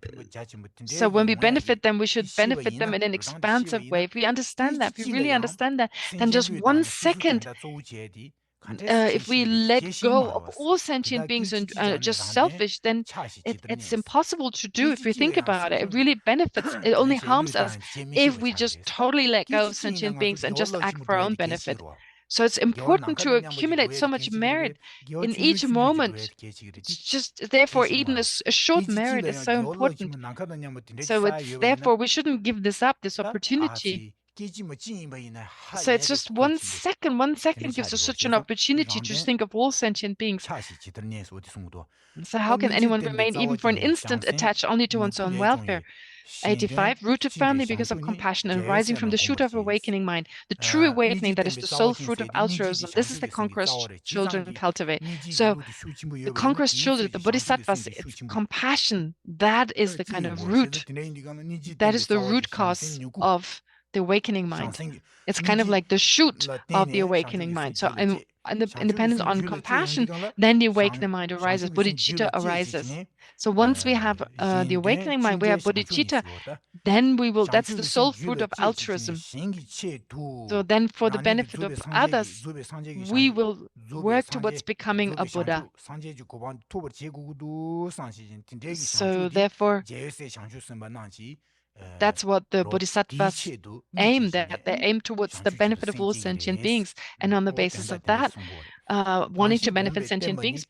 when we benefit them, we should benefit them in an expansive way. If we understand that, if we really understand that, then just 1 second, if we let go of all sentient beings and just selfish, then it's impossible to do. If we think about it, it really benefits. It only harms us if we just totally let go of sentient beings and just act for our own benefit. So it's important to accumulate so much merit in each moment. It's just therefore even a short merit is so important. So therefore we shouldn't give this up, this opportunity. So it's just 1 second. 1 second gives us such an opportunity to think of all sentient beings. So how can anyone remain even for an instant attached only to one's own welfare? 85, rooted firmly because of compassion and rising from the shoot of awakening mind. The true awakening, that is the sole fruit of altruism. This is the conqueror's children cultivate. So the conqueror's children, the bodhisattvas, it's compassion. That is the kind of root. That is the root cause of the awakening mind. It's kind of like the shoot of the awakening mind. So independent on compassion, then the awakening mind arises, bodhicitta arises. So once we have the awakening mind, we have bodhicitta, then that's the sole fruit of altruism. So then for the benefit of others, we will work towards becoming a Buddha. So therefore, that's what the bodhisattvas aim, that they aim towards the benefit of all sentient beings. And on the basis of that, wanting to benefit sentient beings,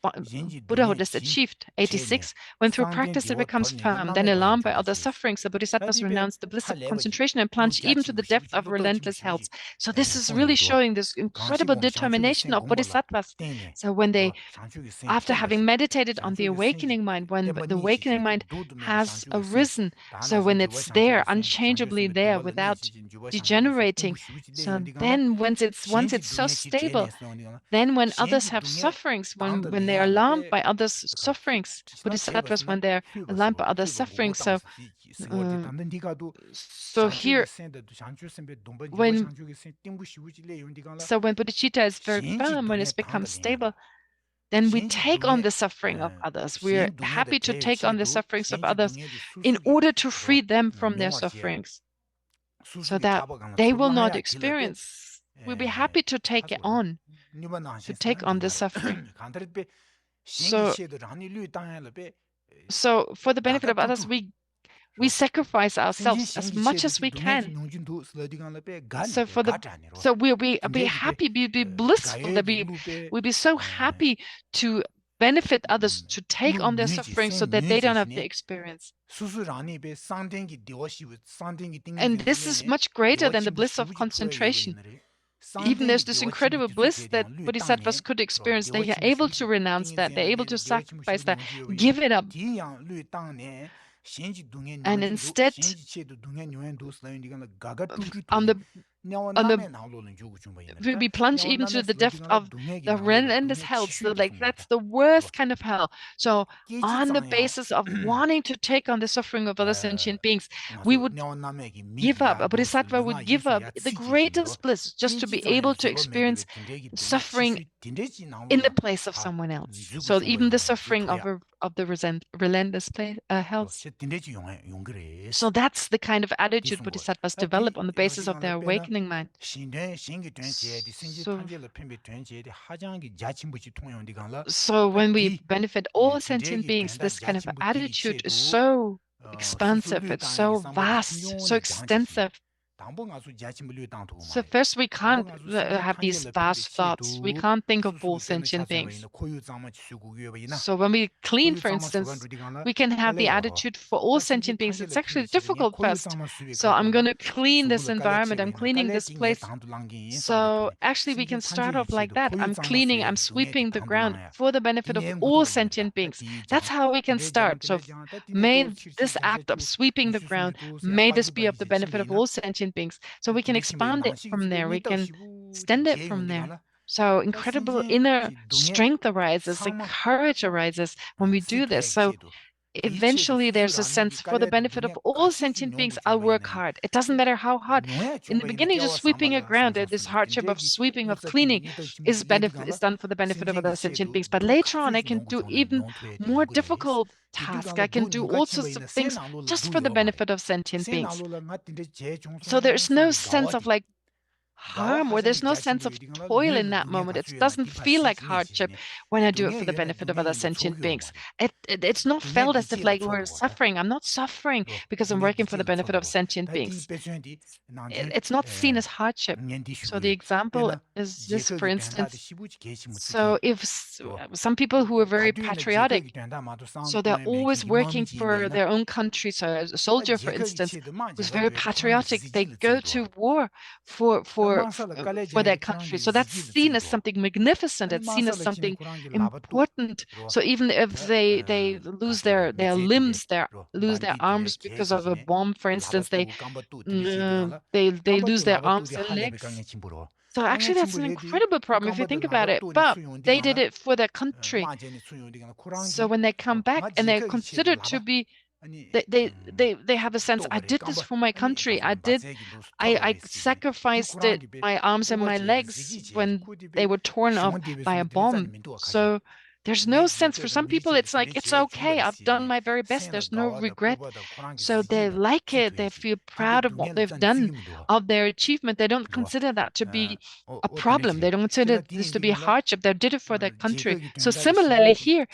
Buddhahood is achieved. 86, when through practice it becomes firm, then alarmed by other sufferings, the bodhisattvas renounce the bliss of concentration and plunge even to the depth of relentless hells. So this is really showing this incredible determination of bodhisattvas. So when they, after having meditated on the awakening mind, when the awakening mind has arisen, so when it's there, unchangeably there, without degenerating, so then once it's so stable, then when others have sufferings, when they are alarmed by others' sufferings, bodhisattvas, when they're alarmed by others' sufferings, so here, when bodhicitta is very firm, when it's become stable, then we take on the suffering of others. We're happy to take on the sufferings of others in order to free them from their sufferings, so that they will not experience. We'll be happy to take it on, to take on the suffering. So for the benefit of others, we we sacrifice ourselves as much as we can. So we're happy, be blissful, that we be so happy to benefit others, to take on their suffering so that they don't have the experience. And this is much greater than the bliss of concentration. Even there's this incredible bliss that bodhisattvas could experience. They are able to renounce that. They're able to sacrifice that, give it up. And instead, we plunge even to the depth of the relentless hell. So like that's the worst kind of hell. So on the basis of wanting to take on the suffering of other sentient beings, we would give up. A bodhisattva would give up the greatest bliss just to be able to experience suffering in the place of someone else. So even the suffering of the relentless hell. So that's the kind of attitude bodhisattvas develop on the basis of their awakening mind. So when we benefit all sentient beings, this kind of attitude is so expansive, it's so vast, so extensive. So first, we can't have these vast thoughts. We can't think of all sentient beings. So when we clean, for instance, we can have the attitude for all sentient beings. It's actually difficult first. So I'm going to clean this environment. I'm cleaning this place. So actually, we can start off like that. I'm cleaning, I'm sweeping the ground for the benefit of all sentient beings. That's how we can start. So may this act of sweeping the ground, may this be of the benefit of all sentient beings. So we can expand it from there. We can extend it from there. So incredible inner strength arises, and courage arises when we do this. So eventually there's a sense for the benefit of all sentient beings, I'll work hard. It doesn't matter how hard. In the beginning, just sweeping a ground, this hardship of sweeping, of cleaning is done for the benefit of other sentient beings. But later on, I can do even more difficult tasks. I can do all sorts of things just for the benefit of sentient beings. So there's no sense of like harm, or there's no sense of toil in that moment. It doesn't feel like hardship when I do it for the benefit of other sentient beings. It's not felt as if like we're suffering. I'm not suffering because I'm working for the benefit of sentient beings. It's not seen as hardship. So the example is this, for instance. So if some people who are very patriotic, so they're always working for their own country. So a soldier, for instance, who's very patriotic, they go to war for their country. So that's seen as something magnificent. It's seen as something important. So even if they lose their limbs, lose their arms because of a bomb, for instance, they lose their arms and legs. So actually, that's an incredible problem if you think about it. But they did it for their country. So when they come back and they're considered to be, they have a sense, I did this for my country. I sacrificed my arms and my legs when they were torn off by a bomb. So there's no sense. For some people, it's like, it's okay. I've done my very best. There's no regret. So they like it. They feel proud of what they've done, of their achievement. They don't consider that to be a problem. They don't consider this to be a hardship. They did it for their country. So similarly here,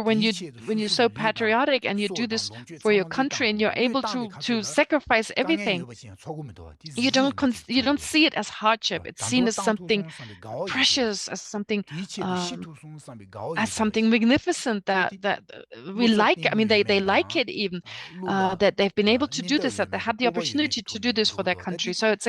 when you're so patriotic and you do this for your country and you're able to sacrifice everything, you don't see it as hardship. It's seen as something precious, as something magnificent that we like. I mean, they like it even, that they've been able to do this, that they had the opportunity to do this for their country. So it's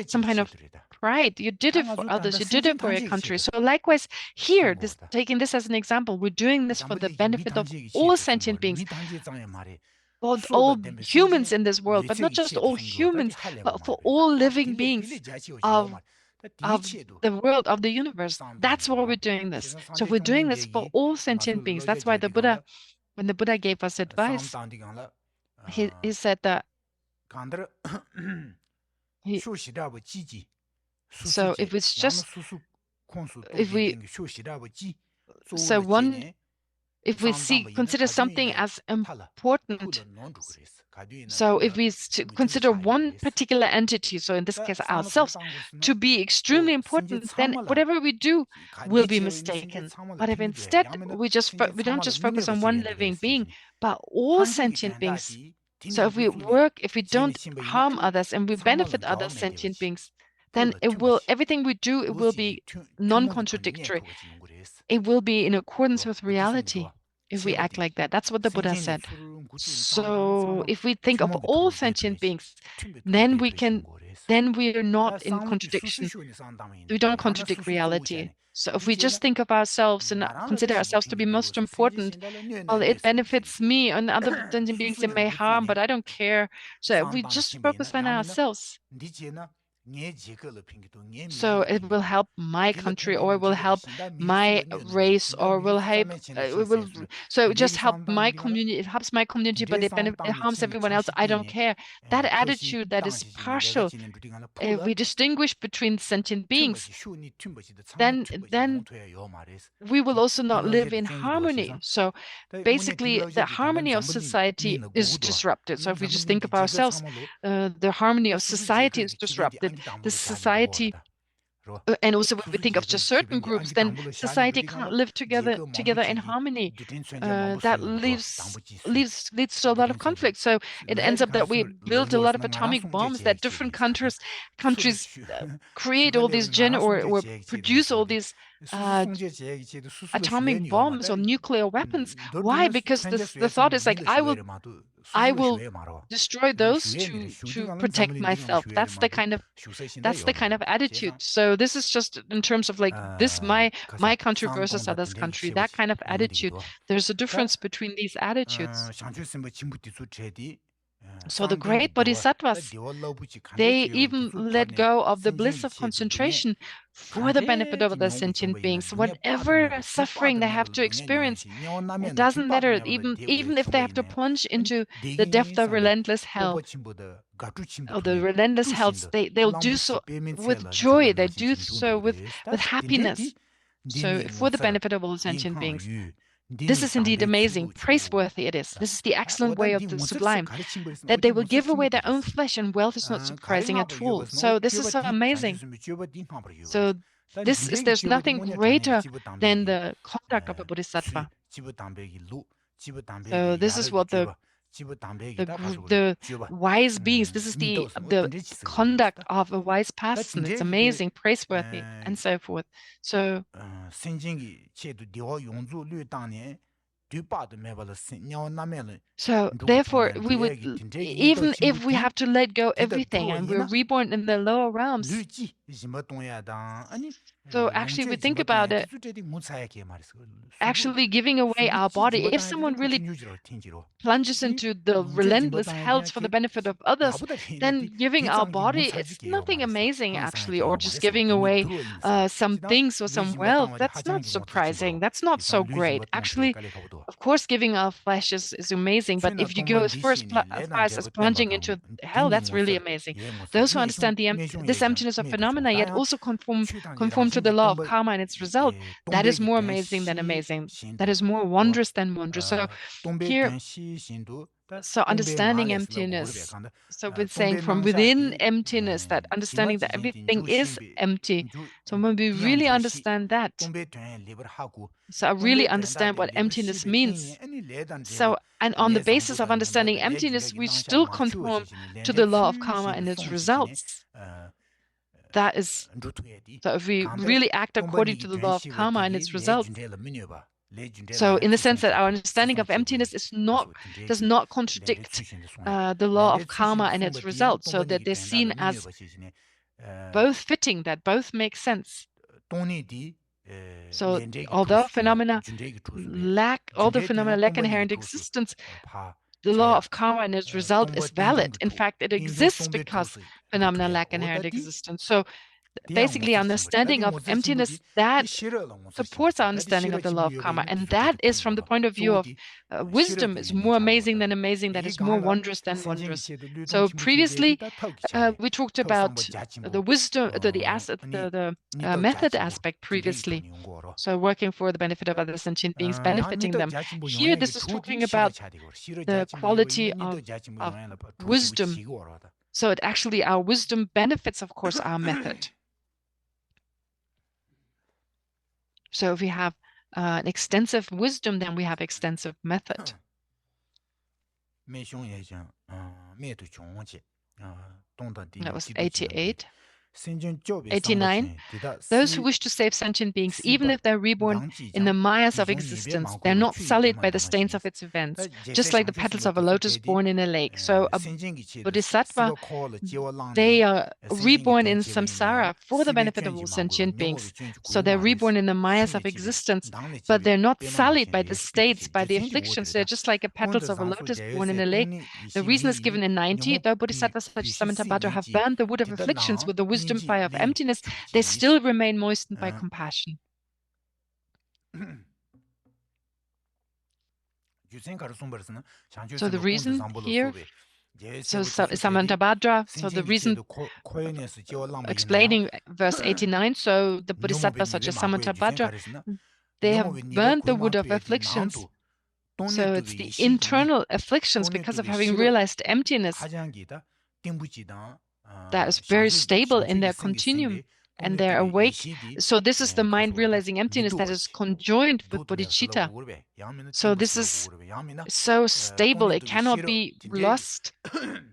some kind of pride. You did it for others. You did it for your country. So likewise here, taking this as an example, we're doing this for the benefit of all sentient beings. All humans in this world, but not just all humans, but for all living beings of the world, of the universe. That's why we're doing this. So we're doing this for all sentient beings. That's why when the Buddha gave us advice, he said that so if it's just if we consider something as important, so if we consider one particular entity, so in this case ourselves, to be extremely important, then whatever we do will be mistaken. But if instead we don't just focus on one living being, but all sentient beings So if we work, if we don't harm others and we benefit other sentient beings, then everything we do, it will be non-contradictory. It will be in accordance with reality if we act like that. That's what the Buddha said. So if we think of all sentient beings, then we are not in contradiction. We don't contradict reality. So if we just think of ourselves and consider ourselves to be most important, well, it benefits me and other sentient beings it may harm, but I don't care. So if we just focus on ourselves, so it will help my country, or it will help my race, or will help. So it just help my community. It helps my community, but it harms everyone else. I don't care. That attitude that is partial. If we distinguish between sentient beings, then we will also not live in harmony. So basically, the harmony of society is disrupted. So if we just think of ourselves, the harmony of society is disrupted. The society, and also when we think of just certain groups, then society can't live together in harmony. That leads to a lot of conflict. So it ends up that we build a lot of atomic bombs, that different countries create all these or produce all these atomic bombs or nuclear weapons. Why? Because the thought is like, I will destroy those to protect myself. That's the kind of attitude. So this is just in terms of like this my country versus others' country, that kind of attitude. There's a difference between these attitudes. So the great bodhisattvas, they even let go of the bliss of concentration for the benefit of the sentient beings. Whatever suffering they have to experience, it doesn't matter. Even if they have to plunge into the depth of relentless hell, or the relentless hells, they'll do so with joy. They do so with happiness. So for the benefit of all sentient beings. This is indeed amazing, praiseworthy it is. This is the excellent way of the sublime, that they will give away their own flesh, and wealth is not surprising at all. So this is so amazing. So there's nothing greater than the conduct of a bodhisattva. So this is what the wise beings, this is the conduct of a wise person. It's amazing, praiseworthy, and so forth. So therefore, we would, even if we have to let go everything and we're reborn in the lower realms. So actually, we think about it, actually giving away our body. If someone really plunges into the relentless hells for the benefit of others, then giving our body, it's nothing amazing actually, or just giving away some things or some wealth. That's not surprising. That's not so great. Actually, of course, giving our flesh is amazing, but if you go as far as plunging into hell, that's really amazing. Those who understand this emptiness of phenomena, yet also conform to the law of karma and its result, that is more amazing than amazing. That is more wondrous than wondrous. So here, understanding emptiness. So we're saying from within emptiness, that understanding that everything is empty. So when we really understand that, so I really understand what emptiness means. So, and on the basis of understanding emptiness, we still conform to the law of karma and its results. That is, so if we really act according to the law of karma and its results, so in the sense that our understanding of emptiness does not contradict the law of karma and its results, so that they're seen as both fitting, that both make sense. So although phenomena lack inherent existence, the law of karma and its result is valid. In fact, it exists because phenomena lack inherent existence. So basically, understanding of emptiness, that supports our understanding of the law of karma. And that is, from the point of view of wisdom, is more amazing than amazing. That is more wondrous than wondrous. So previously, we talked about the wisdom, the method aspect previously. So working for the benefit of other sentient beings, benefiting them. Here, this is talking about the quality of wisdom. So our wisdom benefits, of course, our method. So if we have an extensive wisdom, then we have extensive method. That was 88. 89. Those who wish to save sentient beings, even if they're reborn in the mayas of existence, they're not sullied by the stains of its events, just like the petals of a lotus born in a lake. So a bodhisattva, they are reborn in samsara for the benefit of all sentient beings. So they're reborn in the mayas of existence, but they're not sullied by the states, by the afflictions. They're just like a petals of a lotus born in a lake. The reason is given in 90. Though bodhisattvas such as Samantabhadra have burned the wood of afflictions with the wisdom fire of emptiness, they still remain moistened by compassion. So the reason here, so Samantabhadra, so the reason explaining verse 89, so the bodhisattvas such as Samantabhadra, they have burned the wood of afflictions. So it's the internal afflictions because of having realized emptiness that is very stable in their continuum, and they're awake. So this is the mind realizing emptiness that is conjoined with bodhicitta. So this is so stable, it cannot be lost.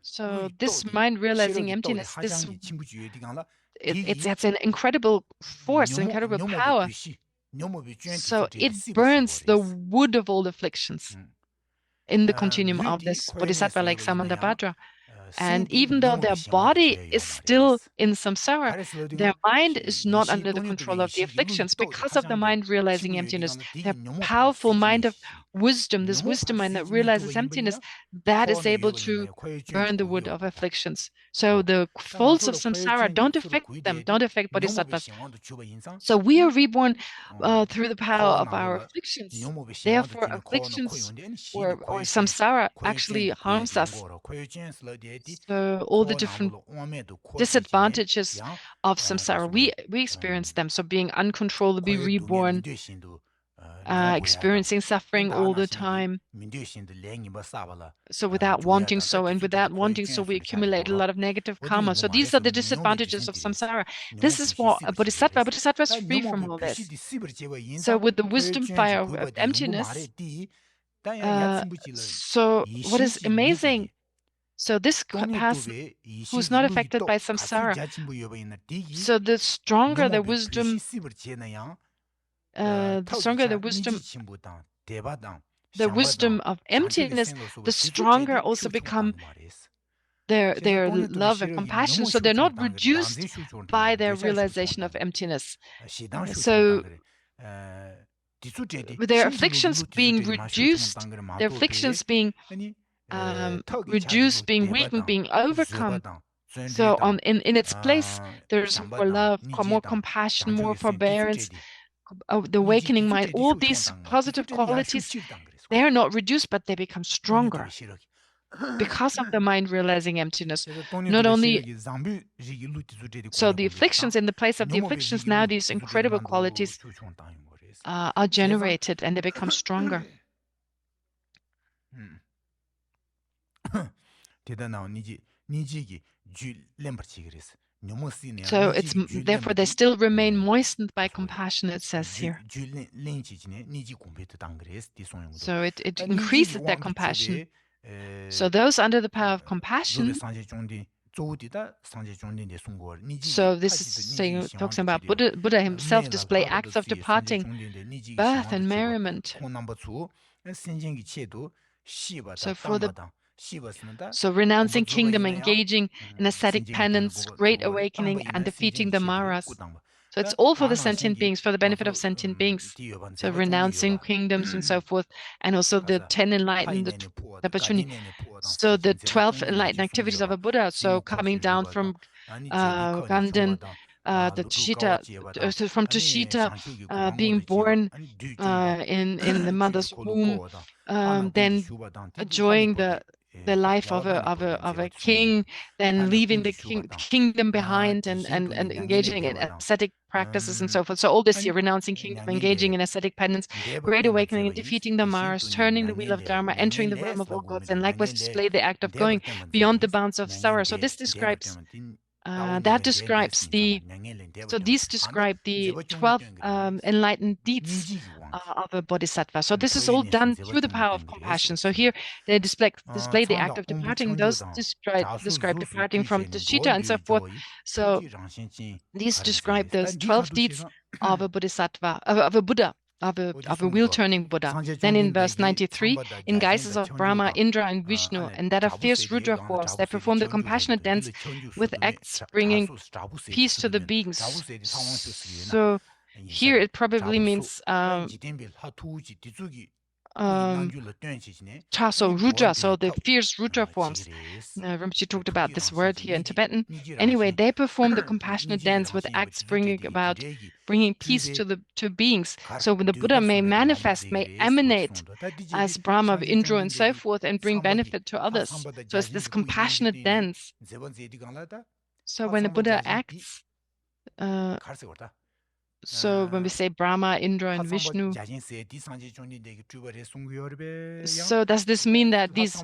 So this mind realizing emptiness, it's an incredible force, an incredible power. So it burns the wood of all afflictions in the continuum of this bodhisattva like Samantabhadra. And even though their body is still in samsara, their mind is not under the control of the afflictions because of the mind realizing emptiness. Their powerful mind of wisdom, this wisdom mind that realizes emptiness, that is able to burn the wood of afflictions. So the faults of samsara don't affect them, don't affect bodhisattvas. So we are reborn through the power of our afflictions. Therefore, afflictions or samsara actually harms us. So all the different disadvantages of samsara, we experience them. So being uncontrollably reborn, experiencing suffering all the time. So without wanting so, and without wanting so, we accumulate a lot of negative karma. So these are the disadvantages of samsara. This is what a bodhisattva is free from all this. So with the wisdom fire of emptiness, so what is amazing, so this person who's not affected by samsara, so the stronger the wisdom, the wisdom of emptiness, the stronger also become their love and compassion. So they're not reduced by their realization of emptiness. So with their afflictions being reduced, their afflictions being reduced, being weakened, being overcome. So in its place, there's more love, more compassion, more forbearance, the awakening mind. All these positive qualities, they are not reduced, but they become stronger because of the mind realizing emptiness. Not only so the afflictions, in the place of the afflictions, now these incredible qualities are generated and they become stronger. So it's therefore they still remain moistened by compassion, it says here. So it increases their compassion. So those under the power of compassion, so this is saying, talks about Buddha himself display acts of departing, birth and merriment. So renouncing kingdom, engaging in ascetic penance, great awakening, and defeating the maras. So it's all for the sentient beings, for the benefit of sentient beings. So renouncing kingdoms and so forth, and also the 10 enlightened, the Pachuni. So the 12 enlightened activities of a Buddha. So coming down from Ganden, the Tushita, from Tushita, being born in the mother's womb, then enjoying the life of a king, then leaving the kingdom behind and engaging in ascetic practices and so forth. So all this here, renouncing kingdom, engaging in ascetic penance, great awakening, and defeating the maras, turning the wheel of dharma, entering the realm of all gods, and likewise display the act of going beyond the bounds of sorrow. So this describes these describe the 12 enlightened deeds of a bodhisattva. So this is all done through the power of compassion. So here they display the act of departing. Those describe departing from Bodhicitta and so forth. So these describe those 12 deeds of a bodhisattva, of a Buddha, of a wheel-turning Buddha. Then in verse 93, in guises of Brahma, Indra, and Vishnu, and that of fierce Rudra forms, they perform the compassionate dance with acts bringing peace to the beings. So here it probably means so Rudra, so the fierce Rudra forms. Rinpoche talked about this word here in Tibetan. Anyway, they perform the compassionate dance with acts bringing peace to beings. So when the Buddha may manifest, may emanate as Brahma, Indra, and so forth, and bring benefit to others. So it's this compassionate dance. So when the Buddha acts, so when we say Brahma, Indra, and Vishnu, so does this mean that these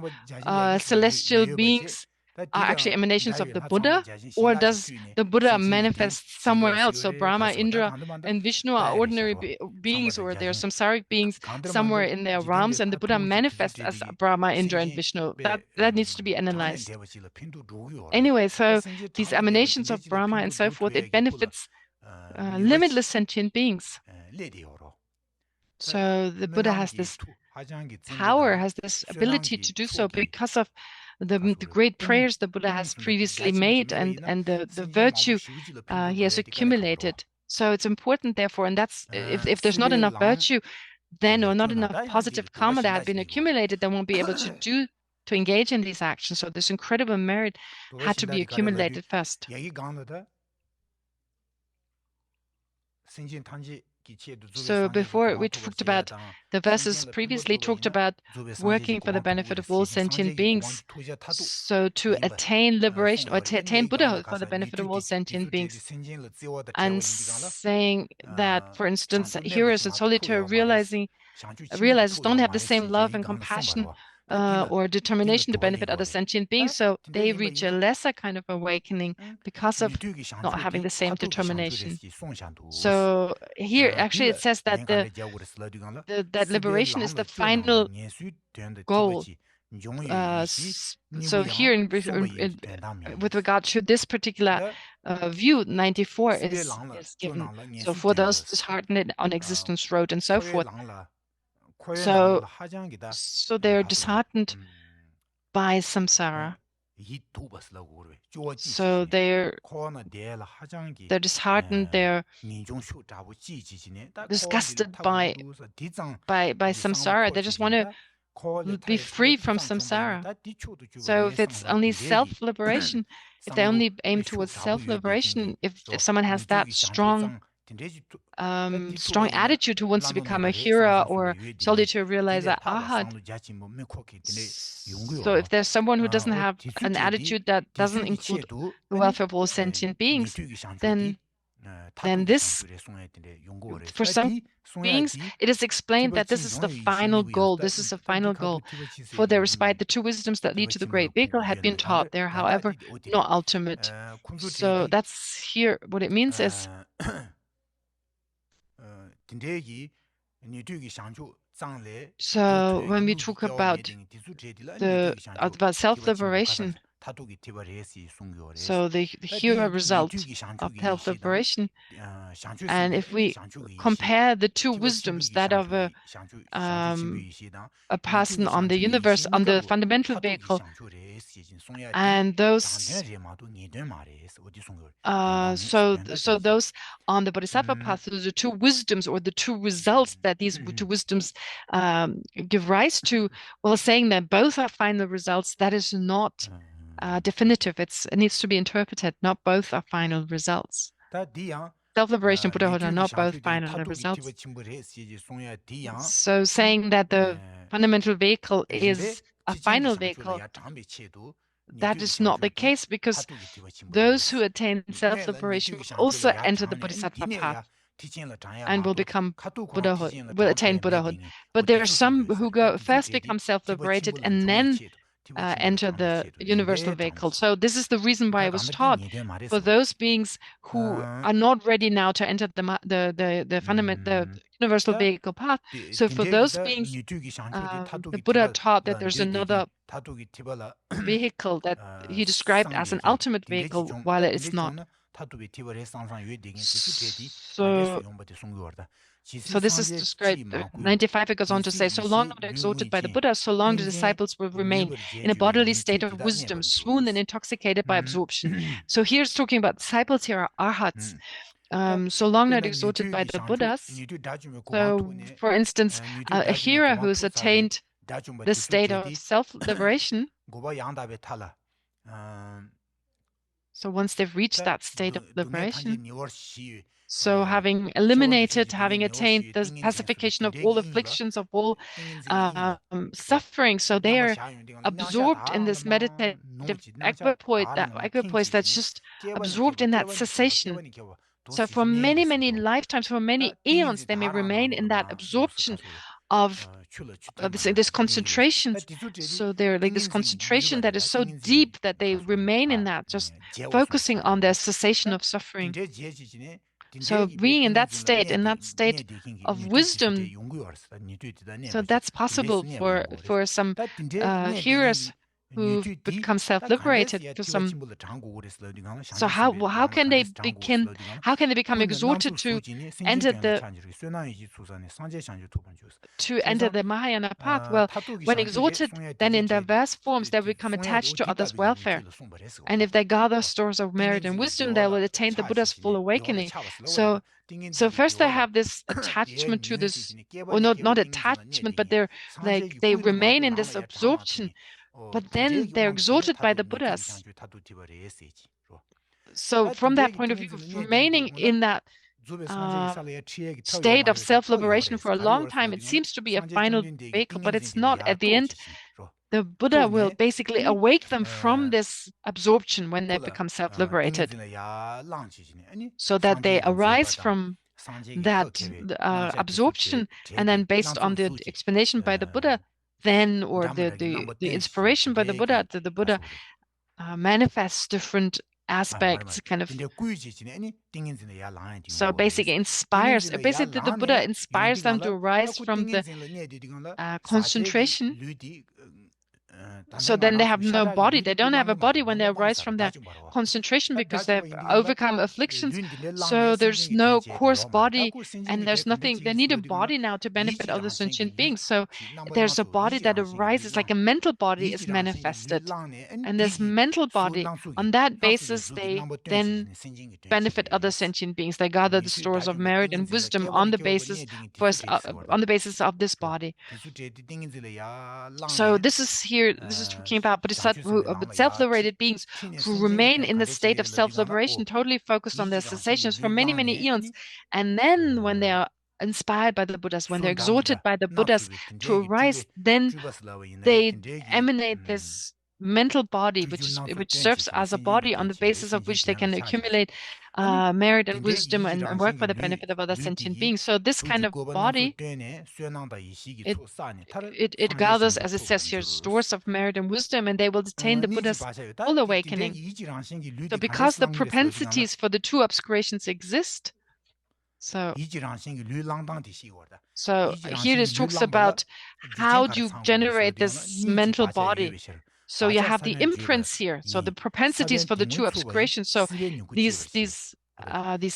celestial beings are actually emanations of the Buddha, or does the Buddha manifest somewhere else? So Brahma, Indra, and Vishnu are ordinary beings, or they're samsaric beings somewhere in their realms, and the Buddha manifests as Brahma, Indra, and Vishnu. That needs to be analyzed. Anyway, so these emanations of Brahma and so forth, it benefits limitless sentient beings. So the Buddha has this power, has this ability to do so because of the great prayers the Buddha has previously made and the virtue he has accumulated. So it's important, therefore, and that's if there's not enough virtue, then or not enough positive karma that had been accumulated, they won't be able to engage in these actions. So this incredible merit had to be accumulated first. So before we talked about the verses previously talked about working for the benefit of all sentient beings. So to attain liberation or to attain Buddhahood for the benefit of all sentient beings. And saying that, for instance, heroes and solitary realizers don't have the same love and compassion or determination to benefit other sentient beings, so they reach a lesser kind of awakening because of not having the same determination. So here, actually, it says that that liberation is the final goal. So here, with regard to this particular view, 94 is given. So for those disheartened on existence road and so forth. So they're disheartened by samsara. So they're disheartened, they're disgusted by samsara. They just want to be free from samsara. So if it's only self-liberation, if they only aim towards self-liberation, if someone has that strong attitude who wants to become a hero or solitary realizer arhat. So if there's someone who doesn't have an attitude that doesn't include the welfare of all sentient beings, then this, for some beings, it is explained that this is the final goal. This is the final goal. For their respite, the two wisdoms that lead to the great vehicle had been taught there, however, not ultimate. So that's here, what it means is so when we talk about self-liberation, so the hero result of self-liberation, and if we compare the two wisdoms, that of a person on the universe, on the fundamental vehicle, and those so those on the bodhisattva path, those are two wisdoms or the two results that these two wisdoms give rise to. Well, saying that both are final results, that is not definitive. It needs to be interpreted. Not both are final results. Self-liberation and Buddhahood are not both final results. So saying that the fundamental vehicle is a final vehicle, that is not the case, because those who attain self-liberation will also enter the bodhisattva path and will become Buddhahood, will attain Buddhahood. But there are some who first become self-liberated and then enter the universal vehicle. So this is the reason why I was taught for those beings who are not ready now to enter the universal vehicle path. So for those beings, the Buddha taught that there's another vehicle that he described as an ultimate vehicle, while it is not. So this is described. 95 it goes on to say, so long not exalted by the Buddha, so long the disciples will remain in a bodily state of wisdom, swooned and intoxicated by absorption. So here's talking about disciples here are arhats. So long not exalted by the Buddhas. So, for instance, a hero who's attained the state of self-liberation. So once they've reached that state of liberation, so having eliminated, having attained the pacification of all afflictions, of all suffering, so they are absorbed in this meditative equipoise that's just absorbed in that cessation. So for many, many lifetimes, for many eons, they may remain in that absorption of this concentration. So they're like this concentration that is so deep that they remain in that, just focusing on their cessation of suffering. So being in that state of wisdom, so that's possible for some hearers who become self-liberated. So how can they become exalted to enter the Mahayana path? Well, when exalted, then in diverse forms they become attached to others' welfare, and if they gather stores of merit and wisdom, they will attain the Buddha's full awakening. So first they have this attachment to this, or not attachment, but they remain in this absorption. But then they're exalted by the Buddhas. So from that point of view, remaining in that state of self-liberation for a long time, it seems to be a final vehicle, but it's not. At the end, the Buddha will basically awake them from this absorption when they become self-liberated, so that they arise from that absorption, and then based on the explanation by the Buddha, then, or the inspiration by the Buddha manifests different aspects, kind of. So basically the Buddha inspires them to arise from the concentration. So then they have no body. They don't have a body when they arise from that concentration, because they've overcome afflictions. So there's no coarse body, and there's nothing. They need a body now to benefit other sentient beings. So there's a body that arises, like a mental body is manifested. And this mental body, on that basis, they then benefit other sentient beings. They gather the stores of merit and wisdom on the basis of this body. So this is talking about bodhisattva, self-liberated beings who remain in the state of self-liberation, totally focused on their cessations for many, many eons. And then when they are inspired by the Buddhas, when they're exhorted by the Buddhas to arise, then they emanate this mental body, which serves as a body on the basis of which they can accumulate merit and wisdom and work for the benefit of other sentient beings. So this kind of body, it gathers, as it says here, stores of merit and wisdom, and they will attain the Buddha's full awakening. So because the propensities for the two obscurations exist, so here it talks about how do you generate this mental body. So you have the imprints here. So the propensities for the two obscurations. So these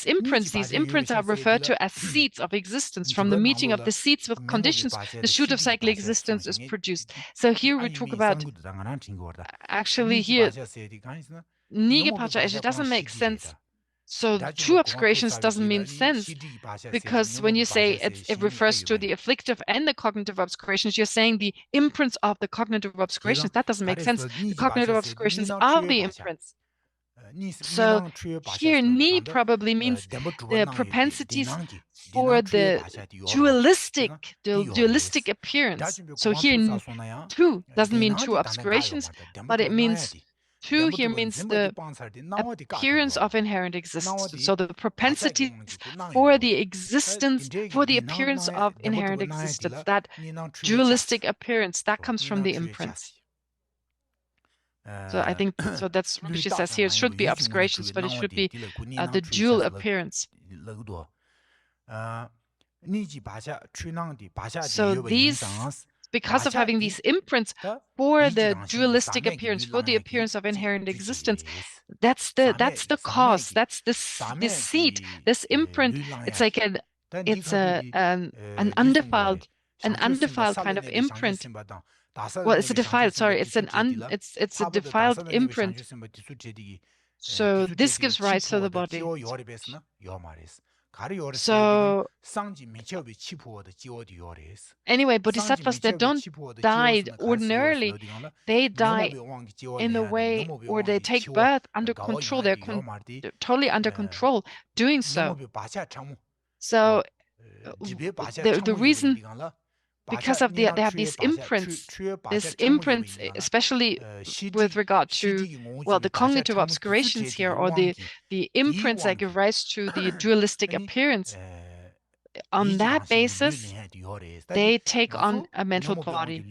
imprints are referred to as seeds of existence. From the meeting of the seeds with conditions, the shoot of cyclic existence is produced. So here we talk about, actually here, Nigepacha, it doesn't make sense. So two obscurations doesn't mean sense, because when you say it refers to the afflictive and the cognitive obscurations, you're saying the imprints of the cognitive obscurations. That doesn't make sense. The cognitive obscurations are the imprints. So here, ni probably means the propensities for the dualistic appearance. So here, two doesn't mean two obscurations, but it means two here means the appearance of inherent existence. So the propensities for the existence, for the appearance of inherent existence, that dualistic appearance, that comes from the imprints. So I think so. That's Rinpoche says here. It should be obscurations, but it should be the dual appearance. So these, because of having these imprints for the dualistic appearance, for the appearance of inherent existence, that's the cause. That's this seed, this imprint. It's like an undefiled kind of imprint. Well, it's a defiled. Sorry, it's a defiled imprint. So this gives rise to the body. So anyway, bodhisattvas that don't die ordinarily, they die in the way, or they take birth under control. They're totally under control doing so. So the reason, because of they have these imprints, especially with regard to, well, the cognitive obscurations here, or the imprints that give rise to the dualistic appearance. On that basis, they take on a mental body.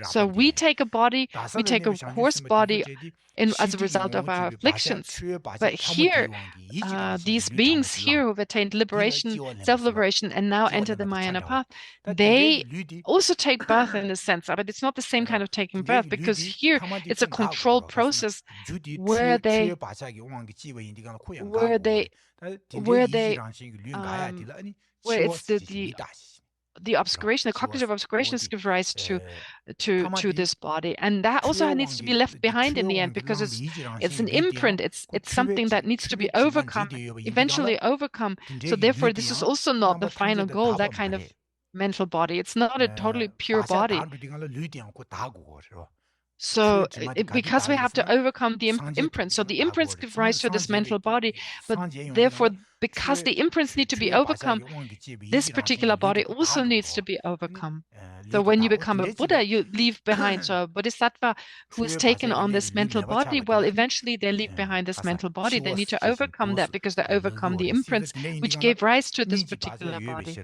So we take a body, we take a coarse body as a result of our afflictions. But here, these beings here who've attained liberation, self-liberation, and now enter the Mahayana path, they also take birth in a sense, but it's not the same kind of taking birth, because here it's a controlled process where it's the obscuration, the cognitive obscurations give rise to this body, and that also needs to be left behind in the end, because it's an imprint. It's something that needs to be overcome, eventually overcome. So therefore, this is also not the final goal. That kind of mental body. It's not a totally pure body. So because we have to overcome the imprints, so the imprints give rise to this mental body, but therefore, because the imprints need to be overcome, this particular body also needs to be overcome. So when you become a Buddha, you leave behind. So a bodhisattva who is taken on this mental body, well, eventually they leave behind this mental body. They need to overcome that, because they overcome the imprints which gave rise to this particular body.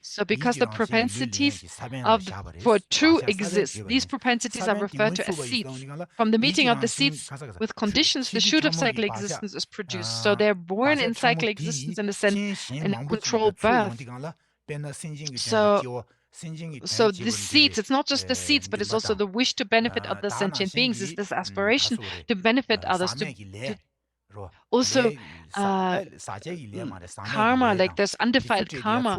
So because the propensities for to exist, these propensities are referred to as seeds. From the meeting of the seeds with conditions, the shoot of cyclic existence is produced. So they're born in cyclic existence, in a sense, in a controlled birth. So the seeds, it's not just the seeds, but it's also the wish to benefit other sentient beings. It's this aspiration to benefit others, to also karma, like there's undefiled karma.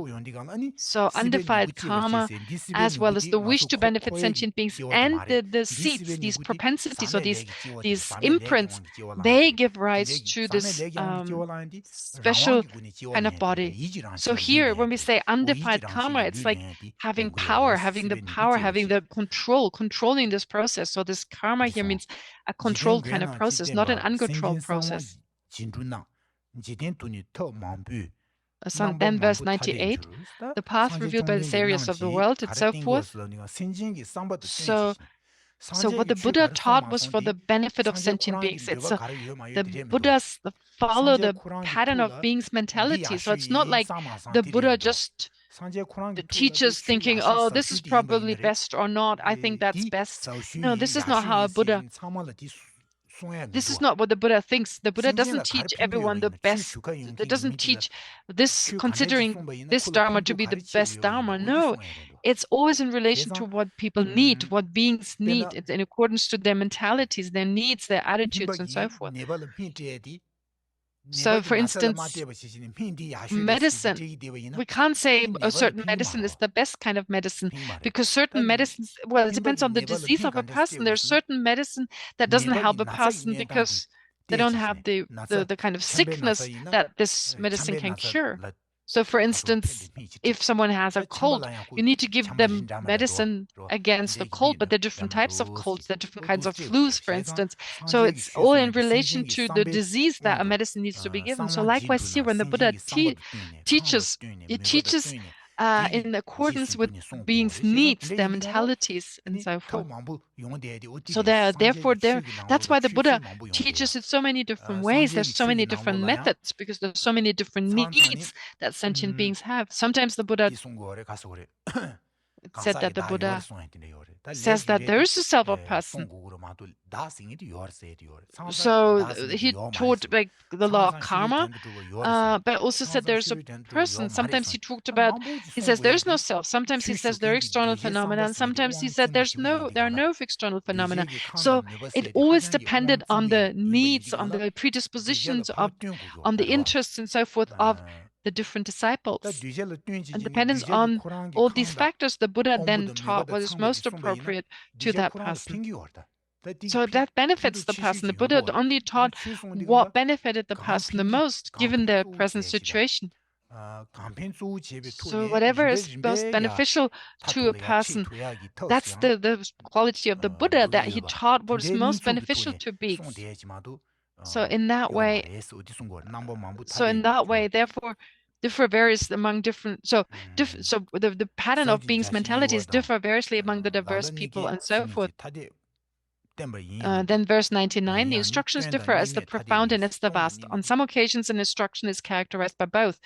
So undefiled karma, as well as the wish to benefit sentient beings, and the seeds, these propensities, or these imprints, they give rise to this special kind of body. So here, when we say undefiled karma, it's like having power, having the controlling this process. So this karma here means a controlled kind of process, not an uncontrolled process. So then verse 98, the path revealed by the Saviors of the world, and so forth. So what the Buddha taught was for the benefit of sentient beings. It's the Buddhas follow the pattern of beings' mentality. So it's not like the Buddha just teaches thinking, oh, this is probably best or not. I think that's best. No, this is not how a Buddha. This is not what the Buddha thinks. The Buddha doesn't teach everyone the best. It doesn't teach this, considering this Dharma to be the best Dharma. No, it's always in relation to what people need, what beings need. It's in accordance to their mentalities, their needs, their attitudes, and so forth. So, for instance, medicine, we can't say a certain medicine is the best kind of medicine, because certain medicines, well, it depends on the disease of a person. There's certain medicine that doesn't help a person because they don't have the kind of sickness that this medicine can cure. So, for instance, if someone has a cold, you need to give them medicine against the cold, but there are different types of colds, there are different kinds of flus, for instance. So it's all in relation to the disease that a medicine needs to be given. So likewise here, when the Buddha teaches, it teaches in accordance with beings' needs, their mentalities, and so forth. So that's why the Buddha teaches it so many different ways. There's so many different methods, because there's so many different needs that sentient beings have. Sometimes the Buddha It said that the Buddha says that there is a self of person. So he taught like the law of karma, but also said there's a person. Sometimes he talked about, he says there's no self. Sometimes he says there are external phenomena, and sometimes he said there are no external phenomena. So it always depended on the needs, on the predispositions on the interests and so forth of the different disciples. And depends on all these factors, the Buddha then taught what is most appropriate to that person. So that benefits the person. The Buddha only taught what benefited the person the most, given their present situation. So whatever is most beneficial to a person, that's the quality of the Buddha, that he taught what is most beneficial to beings. So in that way, therefore, differ varies among different. So the pattern of beings' mentalities differ variously among the diverse people and so forth. Then verse 99, the instructions differ as the profound and as the vast. On some occasions, an instruction is characterized by both.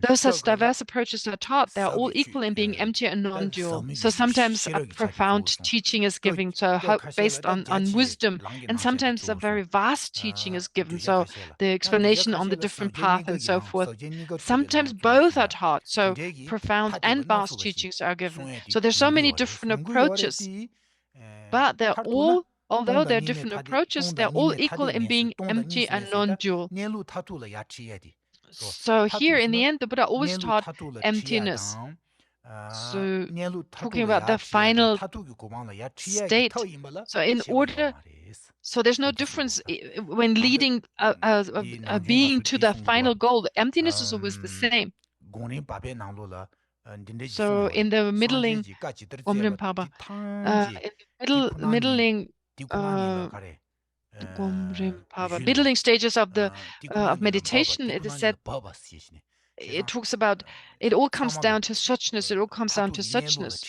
Though such diverse approaches are taught, they are all equal in being empty and non-dual. So sometimes a profound teaching is given, based on wisdom, and sometimes a very vast teaching is given, so the explanation on the different path and so forth. Sometimes both are taught, so profound and vast teachings are given. So there's so many different approaches, but they're all, although they're different approaches, they're all equal in being empty and non-dual. So here in the end, the Buddha always taught emptiness. So talking about the final state. So in order, so there's no difference when leading a being to the final goal. The emptiness is always the same. So in the middling, middling stages of the of meditation, it is said, it talks about, it all comes down to suchness. It all comes down to suchness.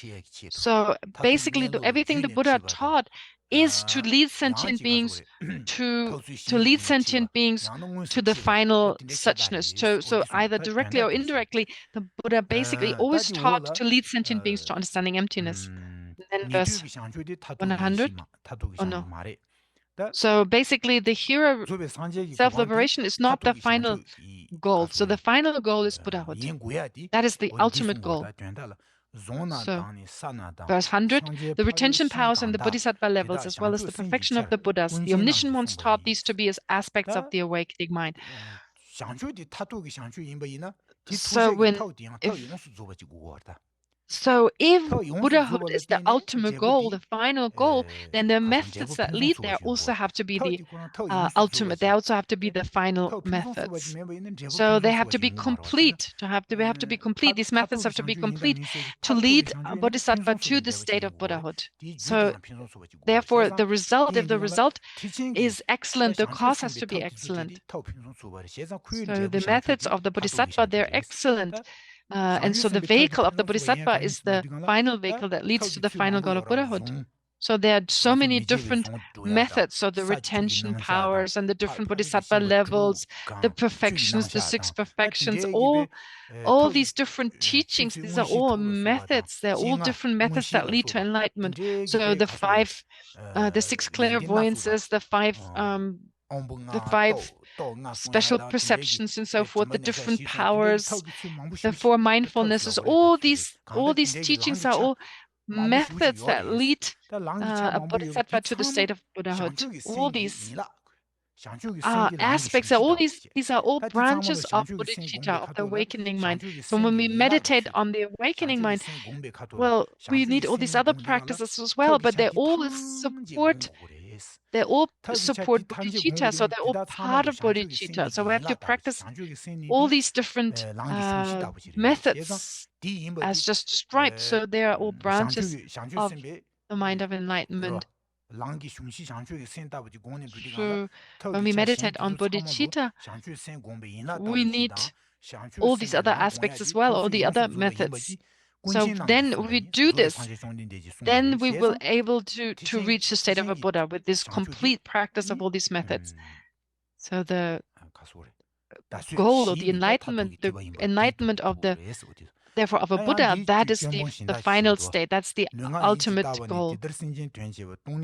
So basically, everything the Buddha taught is to lead sentient beings to lead sentient beings to the final suchness. So either directly or indirectly, the Buddha basically always taught to lead sentient beings to understanding emptiness. And then verse 100. Oh no. So basically, the hero self-liberation is not the final goal. So the final goal is Buddhahood. That is the ultimate goal. So, verse 100, the retention powers and the bodhisattva levels, as well as the perfection of the Buddhas. The omniscient ones taught these to be as aspects of the awakening mind. So if Buddhahood is the ultimate goal, the final goal, then the methods that lead there also have to be the ultimate. They also have to be the final methods. So they have to be complete. They have to be complete. These methods have to be complete to lead a bodhisattva to the state of Buddhahood. So therefore, the result, if the result is excellent, the cause has to be excellent. So the methods of the bodhisattva, they're excellent. And so the vehicle of the bodhisattva is the final vehicle that leads to the final goal of Buddhahood. So there are so many different methods. So the retention powers and the different bodhisattva levels, the perfections, the 6 perfections, all these different teachings, these are all methods. They're all different methods that lead to enlightenment. So the 6 clairvoyances, the five special perceptions and so forth, the different powers, the 4 mindfulnesses, all these teachings are all methods that lead a bodhisattva to the state of Buddhahood. All these aspects, these are all branches of bodhicitta, of the awakening mind. So when we meditate on the awakening mind, well, we need all these other practices as well, but they all support bodhicitta, so they're all part of bodhicitta. So we have to practice all these different methods as just described. So they are all branches of the mind of enlightenment. So when we meditate on bodhicitta, we need all these other aspects as well, all the other methods. So then when we do this, then we will able to reach the state of a Buddha with this complete practice of all these methods. So the goal of the enlightenment of the therefore, of a Buddha, that is the final state. That's the ultimate goal.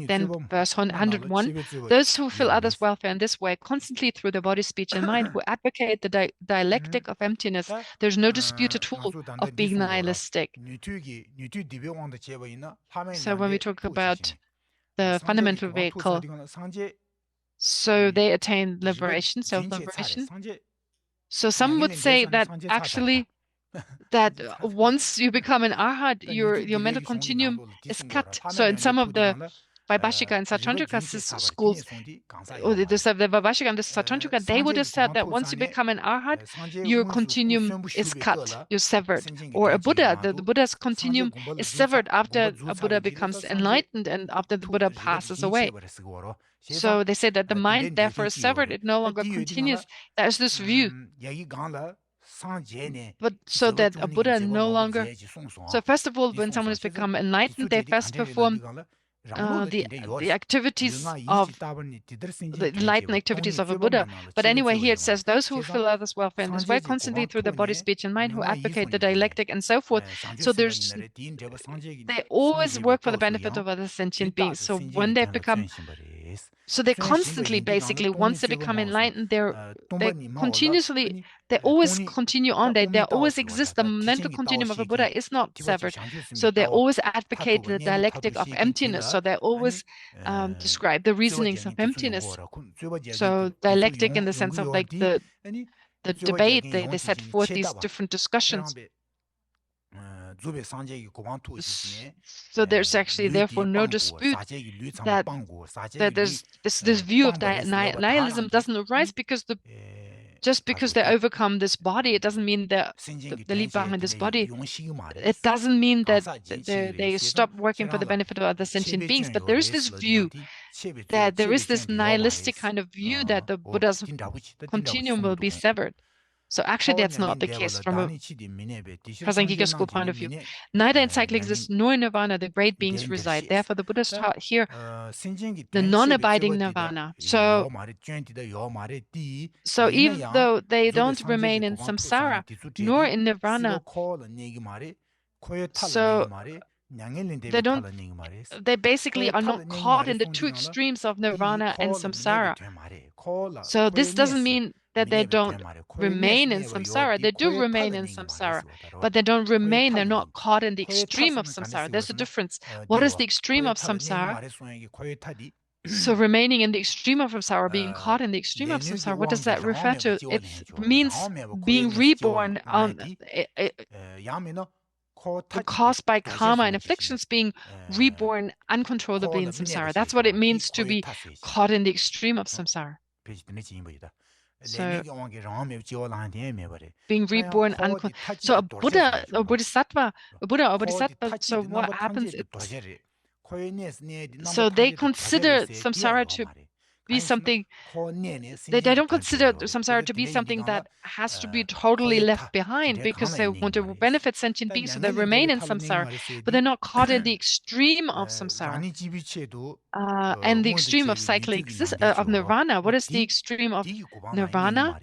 Then verse 101, those who fulfill others' welfare in this way constantly through the body, speech, and mind, who advocate the dialectic of emptiness, there's no dispute at all of being nihilistic. So when we talk about the fundamental vehicle, so they attain liberation, self-liberation. So some would say that actually that once you become an arhat, your mental continuum is cut. So in some of the Vaibhashika and Sautrantika schools, or the Vaibhashika and the Sautrantika, they would have said that once you become an arhat, your continuum is cut, you're severed. Or a Buddha, the Buddha's continuum is severed after a Buddha becomes enlightened and after the Buddha passes away. So they say that the mind therefore is severed, it no longer continues. There's this view. But so that a Buddha no longer. So first of all, when someone has become enlightened, they first perform the activities of the enlightened activities of a Buddha. But anyway, here it says, those who fulfill others' welfare in this way constantly through the body, speech, and mind, who advocate the dialectic and so forth. So they always work for the benefit of other sentient beings. So when they become, so they constantly, basically, once they become enlightened, they always continue on. They always exist. The mental continuum of a Buddha is not severed. So they always advocate the dialectic of emptiness. So they always describe the reasonings of emptiness. So dialectic in the sense of like the debate, they set forth these different discussions. So there's actually therefore no dispute that there's this view of nihilism doesn't arise because just because they overcome this body, it doesn't mean that they leave behind this body. It doesn't mean that they stop working for the benefit of other sentient beings. But there is this view that there is this nihilistic kind of view that the Buddha's continuum will be severed. So actually, that's not the case from a Prasangika school point of view. Neither in cycle exists nor in nirvana the great beings reside. Therefore, the Buddha taught here the non-abiding nirvana. So even though they don't remain in samsara nor in nirvana, so they basically are not caught in the two extremes of nirvana and samsara. So this doesn't mean that they don't remain in samsara. They do remain in samsara, but they don't remain, they're not caught in the extreme of samsara. There's a difference. What is the extreme of samsara? So remaining in the extreme of samsara, being caught in the extreme of samsara, what does that refer to? It means being reborn caused by karma and afflictions, being reborn uncontrollably in samsara. That's what it means to be caught in the extreme of samsara. So being reborn so a Buddha or Bodhisattva, so what happens? So they consider samsara to be something, they don't consider samsara to be something that has to be totally left behind because they want to benefit sentient beings, so they remain in samsara, but they're not caught in the extreme of samsara. And the extreme of cycling of nirvana. What is the extreme of nirvana?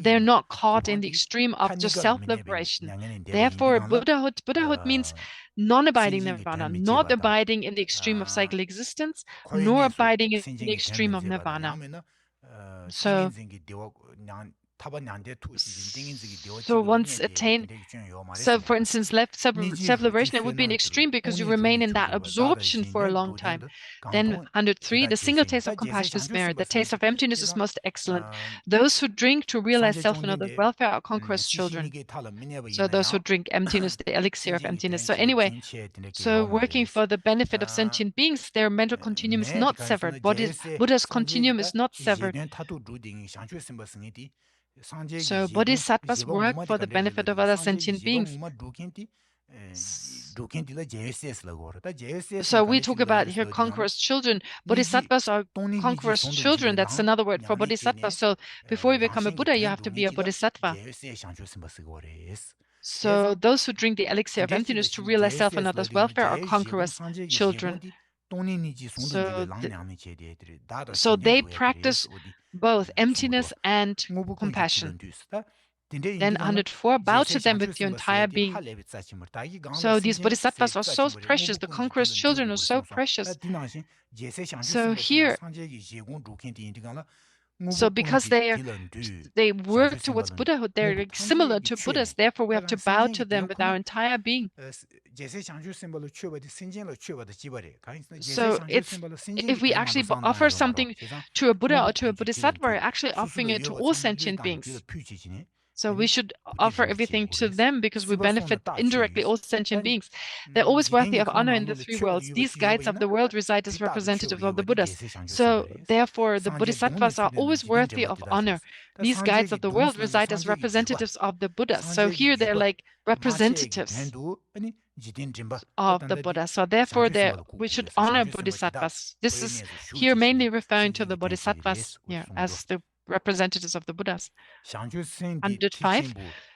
They're not caught in the extreme of just self-liberation. Therefore, Buddhahood means non-abiding nirvana, not abiding in the extreme of cycle existence, nor abiding in the extreme of nirvana. So once attained, so for instance, self-liberation, it would be an extreme because you remain in that absorption for a long time. Then 103, the single taste of compassion is merit. The taste of emptiness is most excellent. Those who drink to realize self and others' welfare are conquerors' children. So those who drink emptiness, the elixir of emptiness. So anyway, so working for the benefit of sentient beings, their mental continuum is not severed. Buddha's continuum is not severed. So bodhisattvas work for the benefit of other sentient beings. So we talk about here conquerors' children. Bodhisattvas are conquerors' children. That's another word for bodhisattva. So before you become a Buddha, you have to be a bodhisattva. So those who drink the elixir of emptiness to realize self and others' welfare are conquerors' children. So they practice both emptiness and compassion. Then 104, bow to them with your entire being. So these bodhisattvas are so precious. The conqueror's children are so precious. So here, so because they work towards Buddhahood, they're like similar to Buddhas. Therefore, we have to bow to them with our entire being. So if we actually offer something to a Buddha or to a Bodhisattva, we're actually offering it to all sentient beings. So we should offer everything to them because we benefit indirectly all sentient beings. They're always worthy of honor in the three worlds. These guides of the world reside as representatives of the Buddhas. So therefore, the bodhisattvas are always worthy of honor. These guides of the world reside as representatives of the Buddhas. So here they're like representatives of the Buddha. So therefore, we should honor bodhisattvas. This is here mainly referring to the bodhisattvas as the representatives of the Buddhas. 105.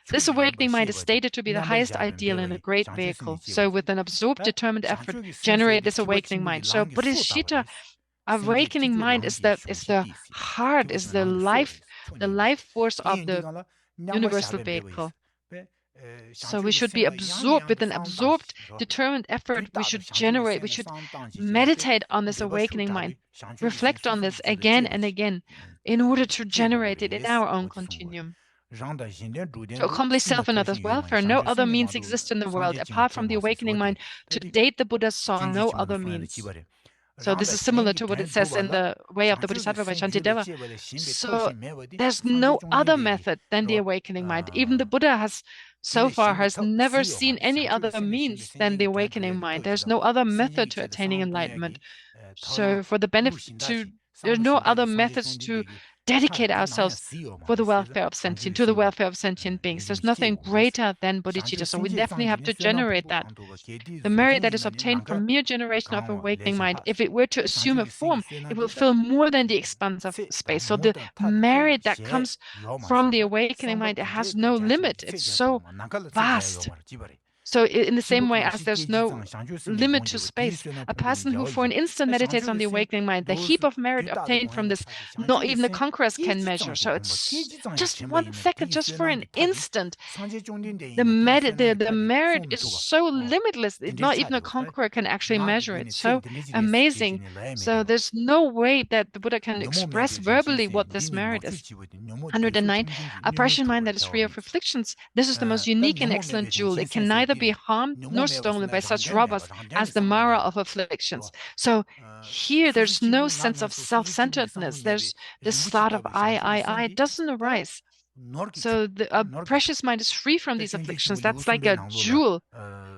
This awakening mind is stated to be the highest ideal in a great vehicle. So with an absorbed, determined effort, generate this awakening mind. So Bodhicitta, awakening mind, is the heart, is the life force of the universal vehicle. So we should be absorbed with an absorbed, determined effort. We should meditate on this awakening mind, reflect on this again and again in order to generate it in our own continuum. To accomplish self and others' welfare, no other means exist in the world. Apart from the awakening mind, to date the Buddha saw no other means. So this is similar to what it says in the Way of the Bodhisattva by Shantideva. So there's no other method than the awakening mind. Even the Buddha has never seen any other means than the awakening mind. There's no other method to attaining enlightenment. So for the benefit there are no other methods to dedicate ourselves for the welfare of sentient beings. There's nothing greater than bodhicitta, so we definitely have to generate that. The merit that is obtained from mere generation of awakening mind, if it were to assume a form, it will fill more than the expanse of space. So the merit that comes from the awakening mind, it has no limit. It's so vast. So in the same way as there's no limit to space, a person who for an instant meditates on the awakening mind, the heap of merit obtained from this, not even the conquerors can measure. So it's just 1 second, just for an instant. The merit is so limitless, not even a conqueror can actually measure it. So amazing. So there's no way that the Buddha can express verbally what this merit is. 109, a Persian mind that is free of afflictions. This is the most unique and excellent jewel. It can neither be harmed nor stolen by such robbers as the Mara of afflictions. So here there's no sense of self-centeredness. There's this thought of I. It doesn't arise. So a precious mind is free from these afflictions. That's like a jewel.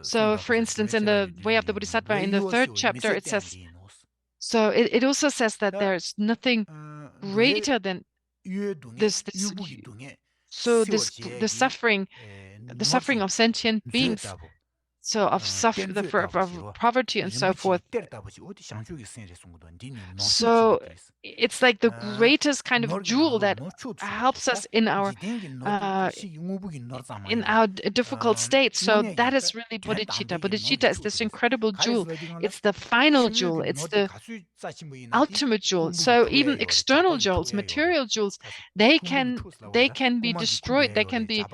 So for instance, in the Way of the Bodhisattva, in the 3rd chapter, it says, so it also says that there's nothing greater than this. So the suffering of sentient beings, so of poverty and so forth. So it's like the greatest kind of jewel that helps us in our difficult state. So that is really bodhicitta. Bodhicitta is this incredible jewel. It's the final jewel. It's the ultimate jewel. So even external jewels, material jewels, they can be destroyed. They can be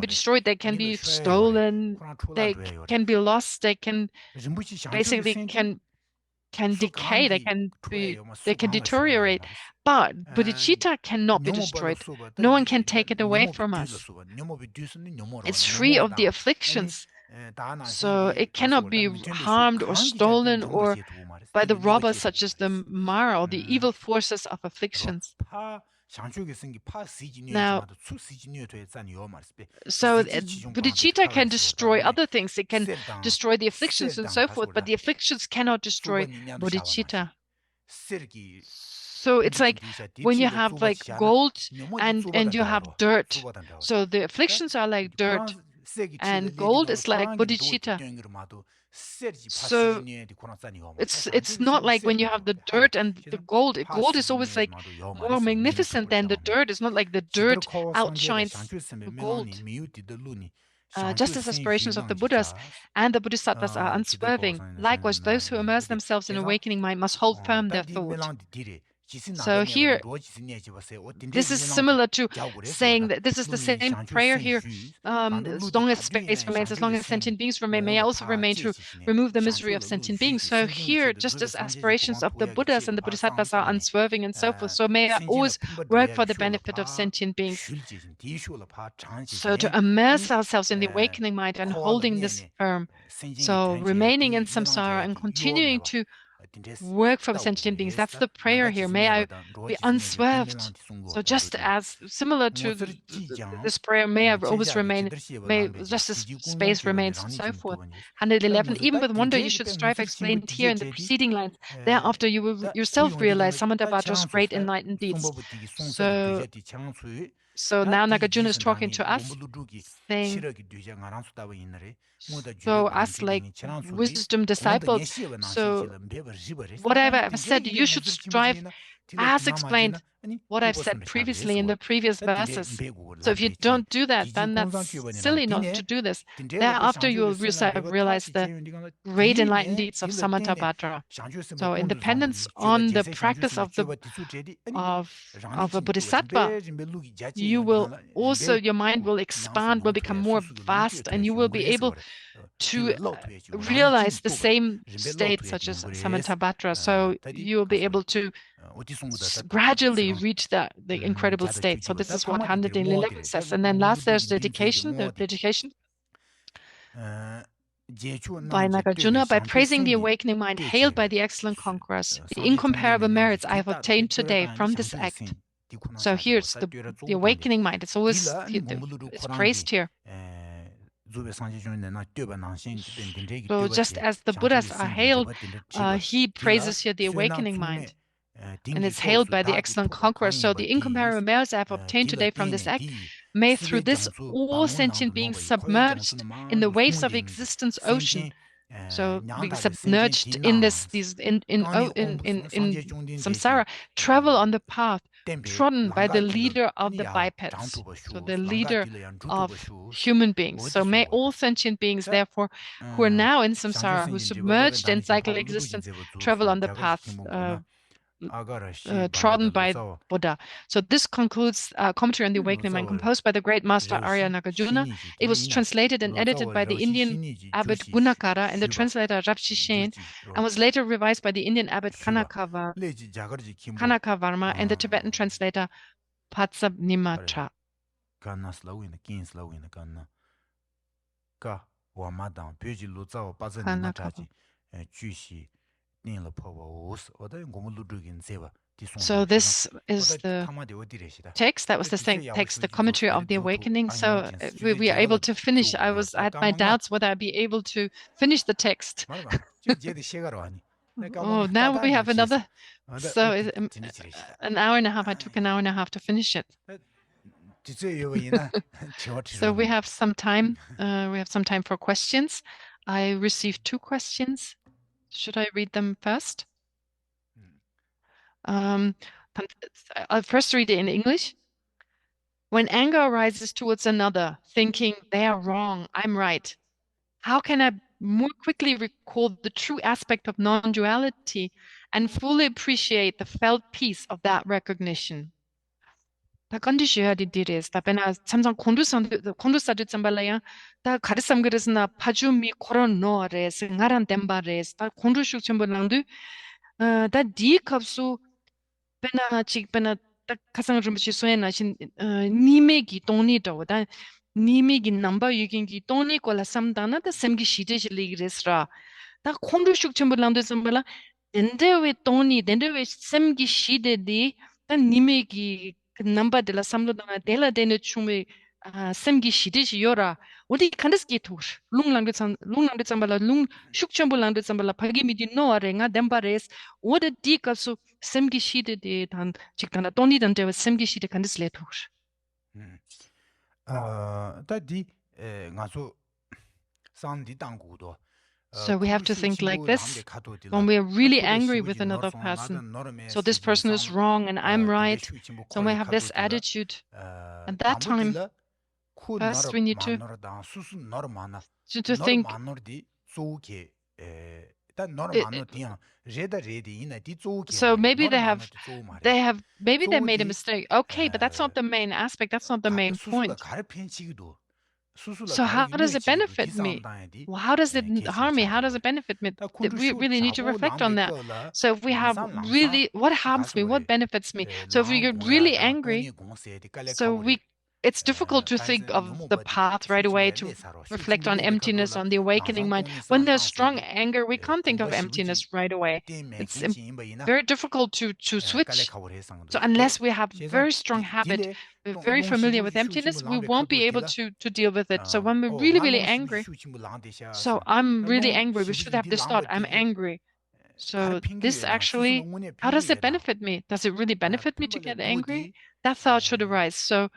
destroyed. They can be stolen. They can be lost. They can basically can decay. They can deteriorate. But bodhicitta cannot be destroyed. No one can take it away from us. It's free of the afflictions. So it cannot be harmed or stolen or by the robbers such as the Mara or the evil forces of afflictions. Now, so bodhicitta can destroy other things. It can destroy the afflictions and so forth, but the afflictions cannot destroy bodhicitta. So it's like when you have like gold and you have dirt. So the afflictions are like dirt and gold is like bodhicitta. So it's not like when you have the dirt and the gold. Gold is always like more magnificent than the dirt. It's not like the dirt outshines the gold. Just as aspirations of the Buddhas and the Bodhisattvas are unswerving, likewise those who immerse themselves in awakening mind must hold firm their thought. So here, this is similar to saying that this is the same prayer here. As long as space remains, as long as sentient beings remain, may I also remain to remove the misery of sentient beings. So here, just as aspirations of the Buddhas and the Bodhisattvas are unswerving and so forth, so may I always work for the benefit of sentient beings. So to immerse ourselves in the awakening mind and holding this firm, so remaining in samsara and continuing to work for sentient beings. That's the prayer here. May I be unswerved. So just as similar to this prayer, may I always remain, may just as space remains and so forth. 111, even with wonder you should strive explained here in the preceding lines. Thereafter you will yourself realize Samantabhadra's great enlightened deeds. So now Nagarjuna is talking to us, saying, so us like wisdom disciples, so whatever I've said, you should strive as explained what I've said previously in the previous verses. So if you don't do that, then that's silly not to do this. Thereafter you will realize the great enlightened deeds of Samantabhadra. So independence on the practice of a bodhisattva, you will also, your mind will expand, will become more vast, and you will be able to realize the same state such as Samantabhadra. So you will be able to gradually reach the incredible state. So this is what 111 says. And then last there's dedication, the dedication by Nagarjuna, by praising the awakening mind hailed by the excellent conquerors, the incomparable merits I have obtained today from this act. So here it's the awakening mind. It's always it's praised here. So just as the Buddhas are hailed, he praises here the awakening mind. And it's hailed by the excellent conqueror. So the incomparable merits I have obtained today from this act, may through this all sentient beings submerged in the waves of existence ocean. So being submerged in samsara, travel on the path trodden by the leader of the bipeds, so the leader of human beings. So may all sentient beings, therefore, who are now in samsara, who submerged in cyclic existence, travel on the path trodden by Buddha. So this concludes commentary on the awakening mind, composed by the great master Arya Nagarjuna. It was translated and edited by the Indian abbot Gunakara and the translator Rapshishen, and was later revised by the Indian abbot Kanakavarma and the Tibetan translator Patsabnimatra. So this is the text. That was the text, the commentary of the awakening. So we are able to finish. I had my doubts whether I'd be able to finish the text. Oh, now we have another. So an hour and a half. I took an hour and a half to finish it. So we have some time. We have some time for questions. I received 2 questions. Should I read them first? I'll first read it in English. When anger arises towards another, thinking they are wrong, I'm right, how can I more quickly recall the true aspect of non-duality and fully appreciate the felt peace of that recognition? Da condition di diris da pena samsang kondusa du zambalaya da karisam grisna pajumi korono res ngaran dembares da kondushu chembolandu da di kapsu pena chik pena da kasang rumchi soena shin nimegi toni do da nimegi namba yugingi toni kola samdana da semgi shide ligresra da kondushu chembolandu zambala dendewe toni dendewe semgi shide di da nimegi number de la samlodana dela dene chume semgi shidish yora odi kandeski tur lunglang de zambala lung shukchambulang de zambala pagi midi no are nga dembares oda dikasu semgi shide de dan chikana toni dan de semgi shide kandes le tur ta di ngaso sandi tanggudo. So we have to think like this when we are really angry with another person. So this person is wrong and I'm right. So we have this attitude. At that time, first we need to think So maybe maybe they made a mistake. Okay, but that's not the main aspect. That's not the main point. So how does it benefit me? Well, how does it harm me? How does it benefit me? We really need to reflect on that. So if we have really, what harms me? What benefits me? So if we get really angry, it's difficult to think of the path right away, to reflect on emptiness, on the awakening mind. When there's strong anger, we can't think of emptiness right away. It's very difficult to switch. So unless we have very strong habit, we're very familiar with emptiness, we won't be able to deal with it. So when we're really, really angry, so I'm really angry, we should have this thought, I'm angry. So this actually, how does it benefit me? Does it really benefit me to get angry? That thought should arise. So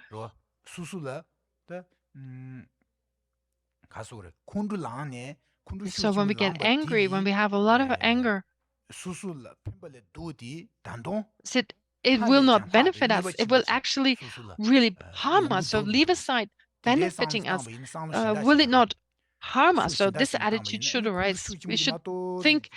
when we get angry, when we have a lot of anger, it will not benefit us. It will actually really harm us. So leave aside benefiting us. Will it not harm us? So this attitude should arise. We should think,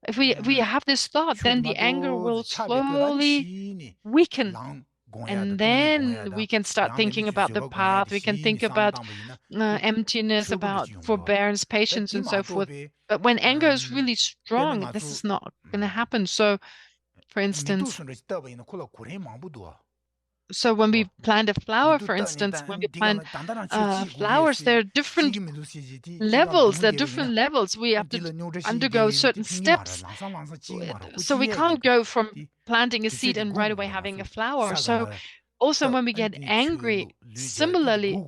if we have this thought, then the anger will slowly weaken. And then we can start thinking about the path. We can think about emptiness, about forbearance, patience, and so forth. But when anger is really strong, this is not going to happen. So, for instance, so when we plant a flower, for instance, when we plant flowers, there are different levels. There are different levels. We have to undergo certain steps. So we can't go from planting a seed and right away having a flower. So also when we get angry, similarly,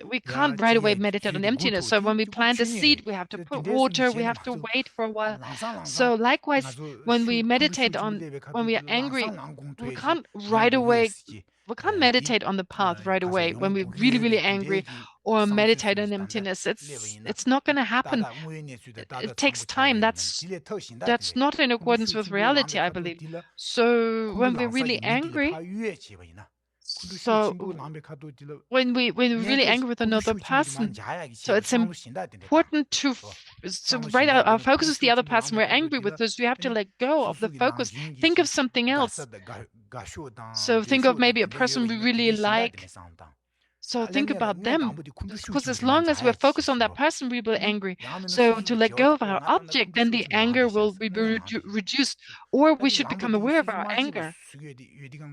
we can't right away meditate on emptiness. So when we plant a seed, we have to put water, we have to wait for a while. So likewise, when we meditate when we are angry, we can't right away, we can't meditate on the path right away when we're really, really angry, or meditate on emptiness. It's not going to happen. It takes time. That's not in accordance with reality, I believe. So when we're really angry, so when we're really angry with another person, so it's important to our focus is the other person we're angry with, because we have to let go of the focus, think of something else. So think of maybe a person we really like. So think about them, because as long as we're focused on that person, we will be angry. So to let go of our object, then the anger will be reduced, or we should become aware of our anger.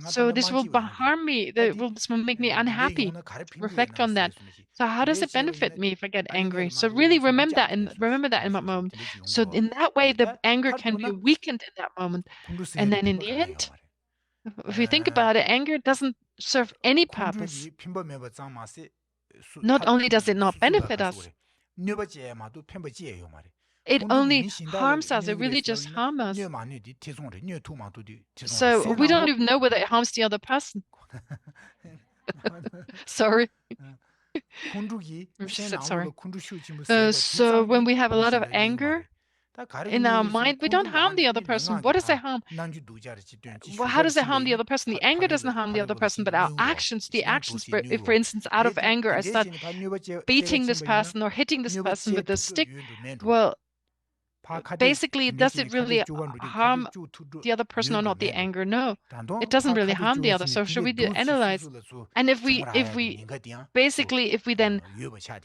So this will harm me. This will make me unhappy. Reflect on that. So how does it benefit me if I get angry? So really remember that in that moment. So in that way, the anger can be weakened in that moment, and then in the end, if we think about it, anger doesn't serve any purpose. Not only does it not benefit us, it only harms us. It really just harms us. So we don't even know whether it harms the other person. Sorry. Sorry. So when we have a lot of anger in our mind, we don't harm the other person. What does it harm? Well, how does it harm the other person? The anger doesn't harm the other person, but our actions, if, for instance, out of anger, I start beating this person or hitting this person with a stick, well, basically, does it really harm the other person or not, the anger? No, it doesn't really harm the other. So should we analyze? And if we then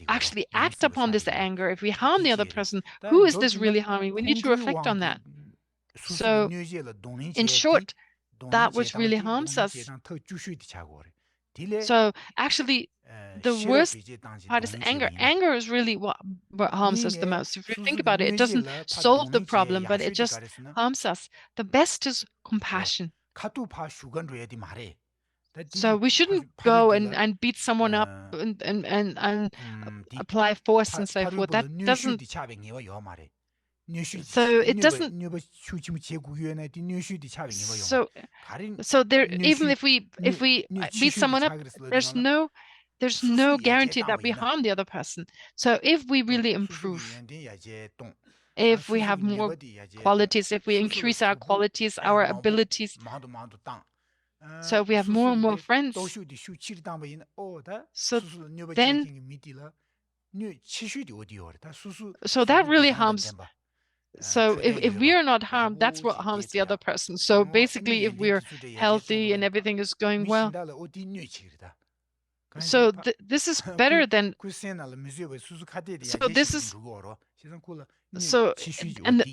actually act upon this anger, if we harm the other person, who is this really harming? We need to reflect on that. So in short, that which really harms us. So actually, the worst part is anger. Anger is really what harms us the most. If you think about it, it doesn't solve the problem, but it just harms us. The best is compassion. So we shouldn't go and beat someone up and apply force and so forth. That doesn't. So it doesn't. So there, even if we beat someone up, there's no guarantee that we harm the other person. So if we really improve, if we have more qualities, if we increase our qualities, our abilities, so we have more and more friends, so then, so that really harms So if we are not harmed, that's what harms the other person. So basically, if we're healthy and everything is going well, so this is better than. So this is so, and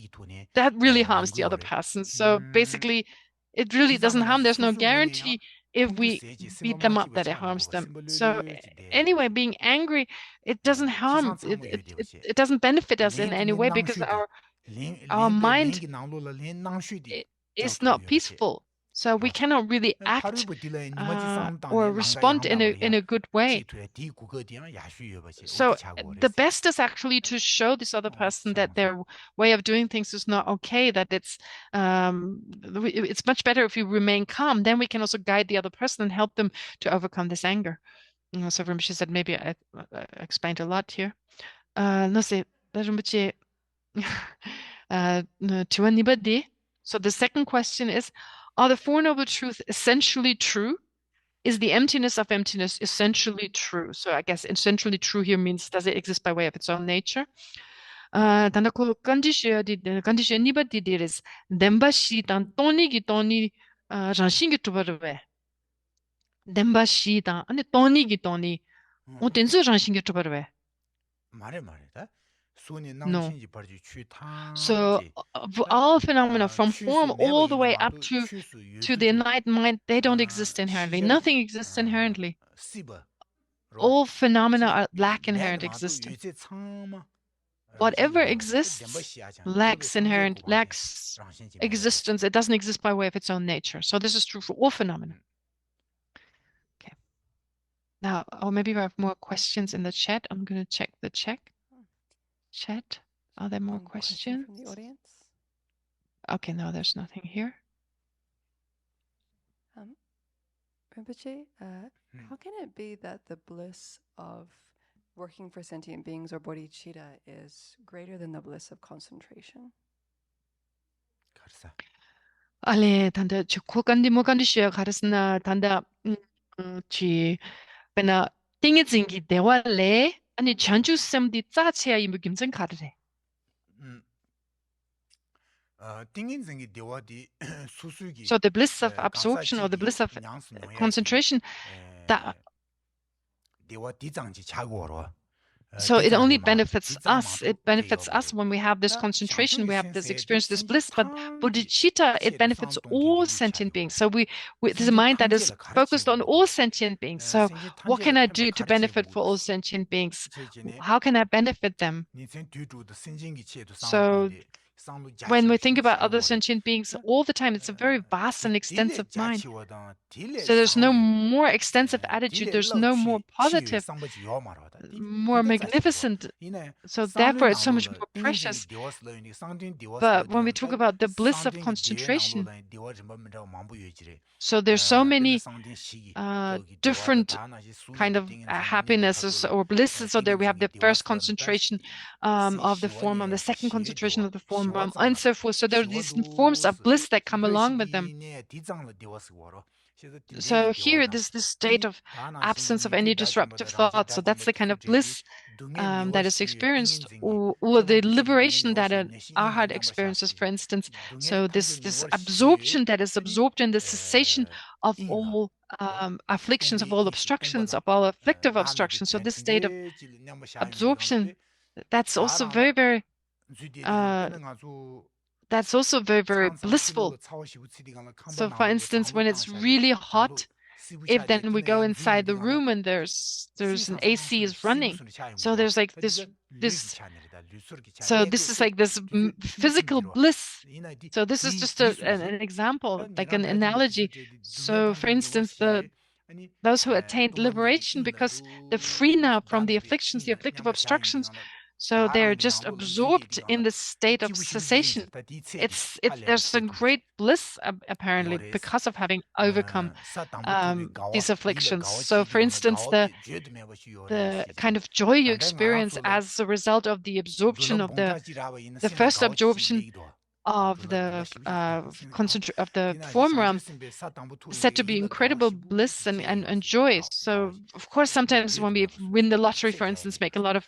that really harms the other person. So basically, it really doesn't harm. There's no guarantee if we beat them up that it harms them. So anyway, being angry, it doesn't harm. It doesn't benefit us in any way because our mind is not peaceful. So we cannot really act or respond in a good way. So the best is actually to show this other person that their way of doing things is not okay, that it's much better if you remain calm. Then we can also guide the other person and help them to overcome this anger. So Rinpoche said, maybe I explained a lot here. No sé, Rinpoche, so the second question is, are the Four Noble Truths essentially true? Is the emptiness of emptiness essentially true? So I guess essentially true here means, does it exist by way of its own nature? Tanda ko condition anybody there is demba shi tan toni gi toni ranshin gi tubarwe. Demba shi tan ane toni gi toni on tenzo ranshin gi tubarwe. No. So all phenomena from form all the way up to the enlightened mind, they don't exist inherently. Nothing exists inherently. All phenomena lack inherent existence. Whatever exists lacks existence. It doesn't exist by way of its own nature. So this is true for all phenomena. Okay. Now, or maybe we have more questions in the chat. I'm going to check the chat. Are there more questions from the audience? Okay, no, there's nothing here. Rinpoche, how can it be that the bliss of working for sentient beings or bodhicitta is greater than the bliss of concentration? Ale tanda chukandi mokandi shia karasna tanda chi pena tingi zingi dewa le ani chanju semdi tsaachea imu gimzen karare. So the bliss of absorption or the bliss of concentration, that so it only benefits us. It benefits us when we have this concentration, we have this experience, this bliss. But bodhicitta, it benefits all sentient beings. So there's a mind that is focused on all sentient beings. So what can I do to benefit for all sentient beings? How can I benefit them? So when we think about other sentient beings all the time, it's a very vast and extensive mind. So there's no more extensive attitude, there's no more positive, more magnificent. So therefore it's so much more precious. But when we talk about the bliss of concentration, so there's so many different kind of happinesses or blisses. So there we have the first concentration of the form, and the second concentration of the form, and so forth. So there are these forms of bliss that come along with them. So here, this state of absence of any disruptive thought. So that's the kind of bliss that is experienced, or the liberation that an arhat experiences, for instance. So this absorption that is absorbed in the cessation of all afflictions, of all obstructions, of all afflictive obstructions. So this state of absorption, that's also very, very very blissful. So for instance, when it's really hot, if then we go inside the room and there's an AC is running, so there's like this so this is like this physical bliss. So this is just an example, like an analogy. So for instance, those who attained liberation, because they're free now from the afflictions, the afflictive obstructions, so they're just absorbed in this state of cessation. There's a great bliss apparently because of having overcome these afflictions. So for instance, the kind of joy you experience as a result of the absorption of the first absorption of the form realm said to be incredible bliss and joy. So of course, sometimes when we win the lottery, for instance, make a lot of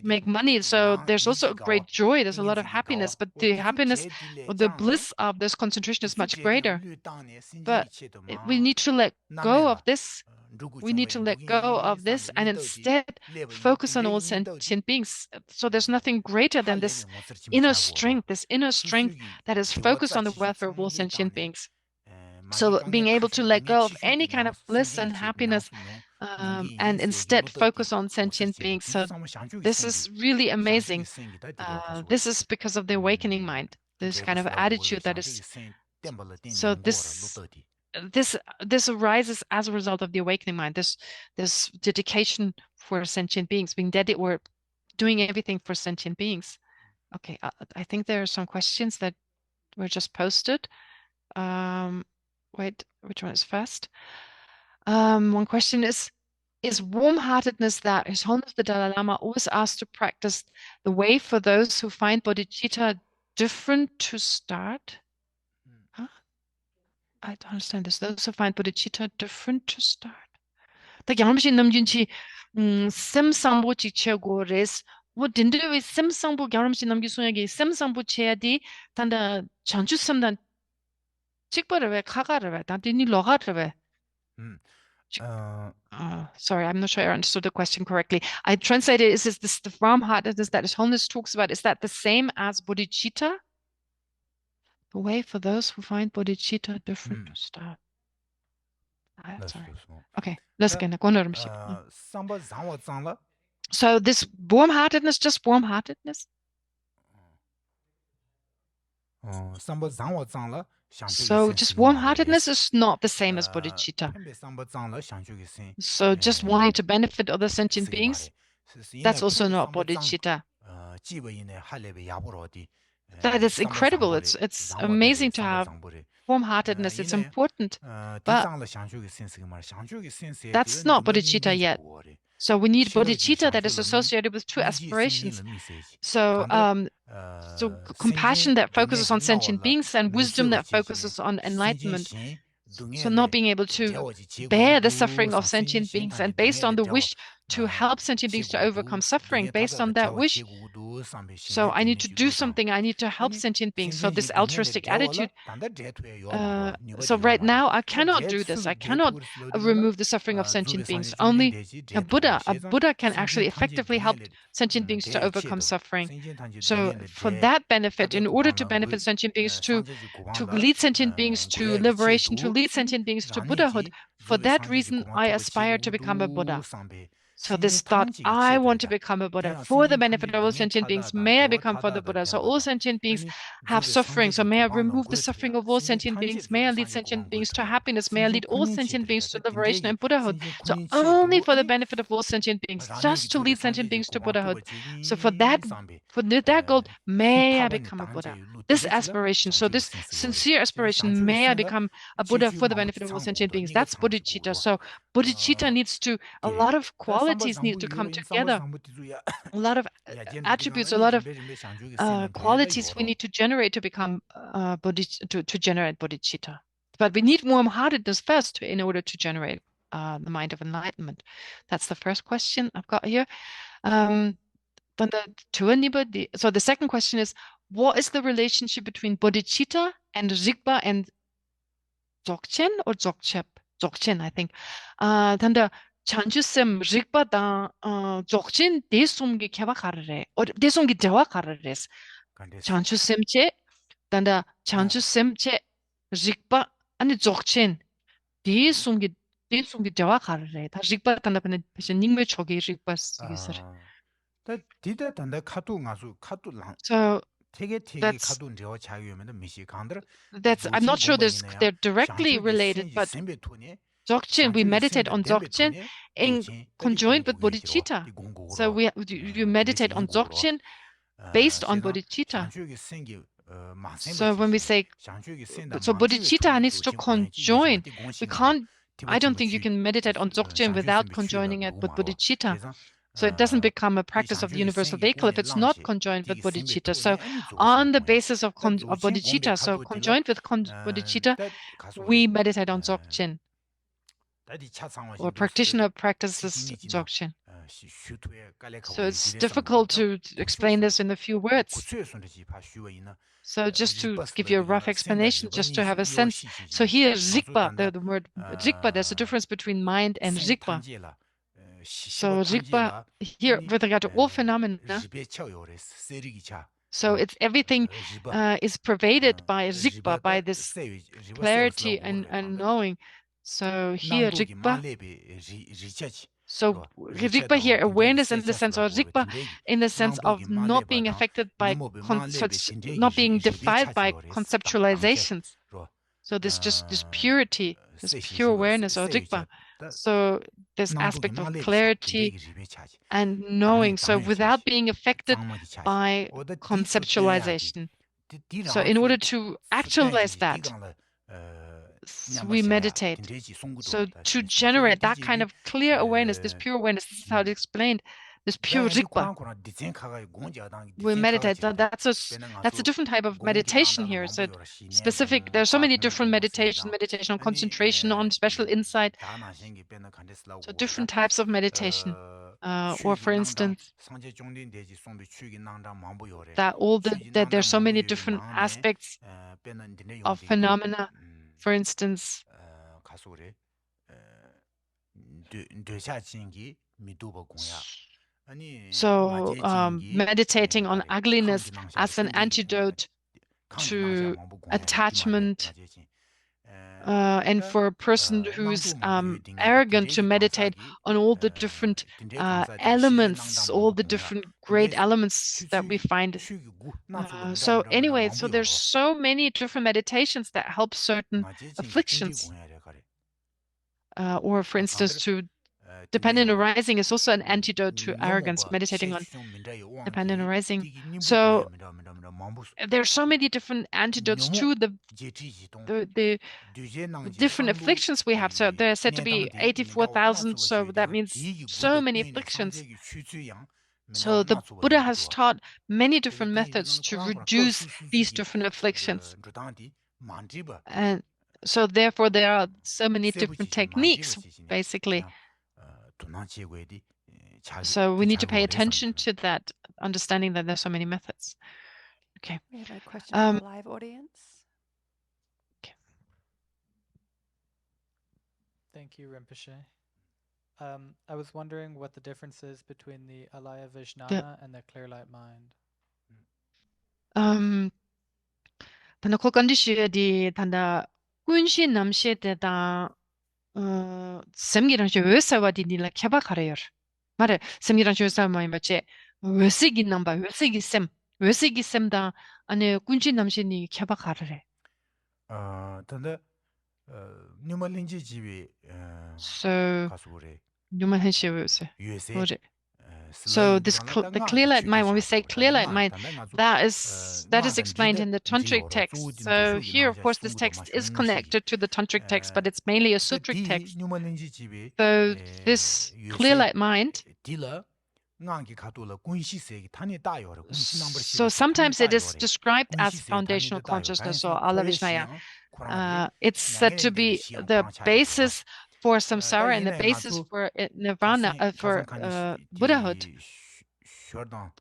make money, so there's also a great joy, there's a lot of happiness, but the happiness or the bliss of this concentration is much greater. But we need to let go of this. We need to let go of this and instead focus on all sentient beings. So there's nothing greater than this inner strength that is focused on the welfare of all sentient beings. So being able to let go of any kind of bliss and happiness and instead focus on sentient beings. So this is really amazing. This is because of the awakening mind, this kind of attitude that is. So this arises as a result of the awakening mind. This dedication for sentient beings, being dedicated or doing everything for sentient beings. Okay, I think there are some questions that were just posted. Wait, which one is first? One question is warm-heartedness that His Holiness the Dalai Lama always asked to practice the way for those who find bodhicitta different to start? Huh? I don't understand this. Those who find bodhicitta different to start. Tak 양심신 남준치 샘상보 지체고레스 뭐 딘드위 샘상보 양심신 남기 소야기 샘상보 체야디 단다 전주섬단 찍버를 왜 카가를 왜 단디니 로가를 왜 sorry, I'm not sure I understood the question correctly. I translated, is this the warm-heartedness that His Holiness talks about? Is that the same as bodhicitta? The way for those who find bodhicitta different to start. Sorry. Okay, let's get So this warm-heartedness, just warm-heartedness? So just warm-heartedness is not the same as bodhicitta. So just wanting to benefit other sentient beings, that's also not bodhicitta. That is incredible. It's amazing to have warm-heartedness. It's important, but that's not bodhicitta yet. So we need bodhicitta that is associated with two aspirations. So compassion that focuses on sentient beings and wisdom that focuses on enlightenment. So not being able to bear the suffering of sentient beings, and based on the wish to help sentient beings to overcome suffering, based on that wish. So I need to do something, I need to help sentient beings. So this altruistic attitude. So right now I cannot do this. I cannot remove the suffering of sentient beings. Only a Buddha can actually effectively help sentient beings to overcome suffering. So for that benefit, in order to benefit sentient beings, to lead sentient beings to liberation, to lead sentient beings to Buddhahood, for that reason I aspire to become a Buddha. So this thought, I want to become a Buddha for the benefit of all sentient beings. May I become for the Buddha? So all sentient beings have suffering. So may I remove the suffering of all sentient beings? May I lead sentient beings to happiness? May I lead all sentient beings to liberation and Buddhahood? So only for the benefit of all sentient beings, just to lead sentient beings to Buddhahood. So for that goal, may I become a Buddha. This aspiration, so this sincere aspiration, may I become a Buddha for the benefit of all sentient beings. That's bodhicitta. So bodhicitta needs to, a lot of qualities need to come together. A lot of attributes, a lot of qualities we need to generate to become to generate bodhicitta. But we need warm-heartedness first in order to generate the mind of enlightenment. That's the first question I've got here. So the second question is, what is the relationship between bodhicitta and rigpa and dzogchen or dzogchep? Dzogchen, I think. Tanda chanjusem rigpa da dzogchen desumgi keva karare or desumgi dewa karares. Chanjusemche tanda chanjusemche rigpa ani dzogchen desumgi dewa karare. Ta rigpa tanda pene ningme chogi rigpa sigisar. So that's I'm not sure they're directly related, but Dzogchen, we meditate on Dzogchen in conjoint with bodhicitta. So you meditate on Dzogchen based on bodhicitta. So when we say, so bodhicitta needs to conjoin. I don't think you can meditate on Dzogchen without conjoining it with bodhicitta. So it doesn't become a practice of the universal vehicle if it's not conjoined with bodhicitta. So on the basis of bodhicitta, so conjoined with bodhicitta, we meditate on dzogchen, or practitioner practices dzogchen. So it's difficult to explain this in a few words. So just to give you a rough explanation, just to have a sense. So here, rigpa, the word rigpa, there's a difference between mind and rigpa. So rigpa here, with regard to all phenomena, so it's everything is pervaded by rigpa, by this clarity and knowing. So here, rigpa. So rigpa here, awareness in the sense of rigpa, in the sense of not being affected by, not being defiled by conceptualizations. So this purity, this pure awareness of rigpa. So this aspect of clarity and knowing, so without being affected by conceptualization. So in order to actualize that, we meditate. So to generate that kind of clear awareness, this pure awareness, this is how it's explained, this pure rigpa, we meditate. That's a different type of meditation here. So specific, there are so many different meditation on concentration, on special insight. So different types of meditation. Or for instance, that there's so many different aspects of phenomena. For instance, so meditating on ugliness as an antidote to attachment, and for a person who's arrogant, to meditate on all the different elements, all the different great elements that we find. So anyway, so there's so many different meditations that help certain afflictions. Or for instance, to dependent arising is also an antidote to arrogance, meditating on dependent arising. So there are so many different antidotes to the different afflictions we have. So there are said to be 84,000. So that means so many afflictions. So the Buddha has taught many different methods to reduce these different afflictions. And so therefore there are so many different techniques, basically. So we need to pay attention to that, understanding that there's so many methods. Okay. We have a question from the live audience. Okay. Thank you, Rinpoche. I was wondering what the difference is between the alaya vijnana and the clear light mind. Tanda kokandishe di tanda kunshi namshe de da semgiran she wesawa di nila kyaba karayor. Mare semgiran she wesawa mai bache wesigi namba wesigi sem da ane kunshi namshe ni kyaba karare. tanda nyuma linji jiwi So nyuma henshe wese. So this the clear light mind, when we say clear light mind, that is explained in the tantric text. So here, of course, this text is connected to the tantric text, but it's mainly a sutric text. So this clear light mind, so sometimes it is described as foundational consciousness or alavishnaya. It's said to be the basis for samsara and the basis for nirvana, for Buddhahood.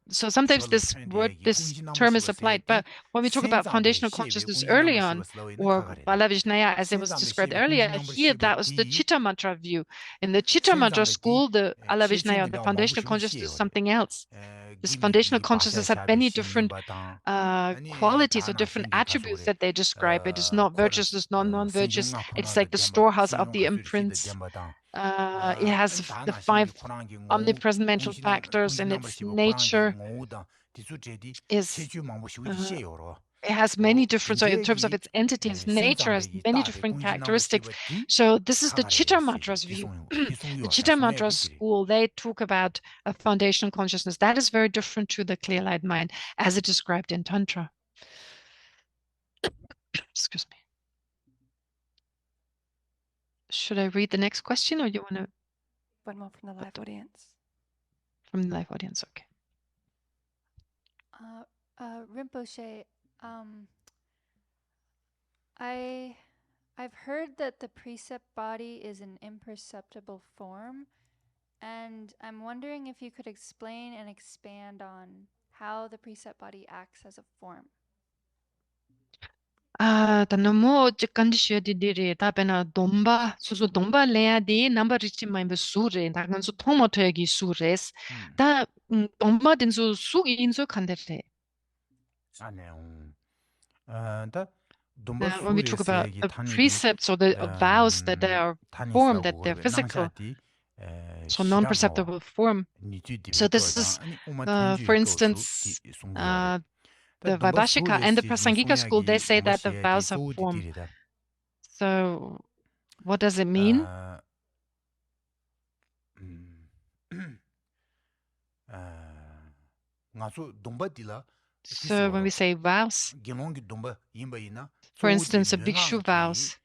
So sometimes this term is applied, but when we talk about foundational consciousness early on, or Balavishnaya as it was described earlier, here that was the Chitta Mantra view. In the Chitta Mantra school, the Alavishnaya, the foundational consciousness, is something else. This foundational consciousness had many different qualities or different attributes that they describe. It is not virtuous, it's not non-virtuous. It's like the storehouse of the imprints. It has the 5 omnipresent mental factors, and its nature is it has many different, so in terms of its entity, its nature has many different characteristics. So this is the Chitta Mantra's view. The Chitta Mantra school, they talk about a foundational consciousness. That is very different to the clear light mind as it described in Tantra. Excuse me. Should I read the next question, or do you want to? One more from the live audience. from the live audience. Okay. Rinpoche, I've heard that the precept body is an imperceptible form, and I'm wondering if you could explain and expand on how the precept body acts as a form. Da namo condition di da bena domba susu domba lea di number rich mai be sure da ganso tomo tegi sures da domba din su inso kandere. 다 domba When we talk about surese the tani di precepts or the vows that they are formed, that they're physical, so non-perceptible form. So this is, for instance, the Vaibhashika and the Prasangika school, they say that the vows are form. So what does it mean? So when we say vows, for instance, a bhikshu vows.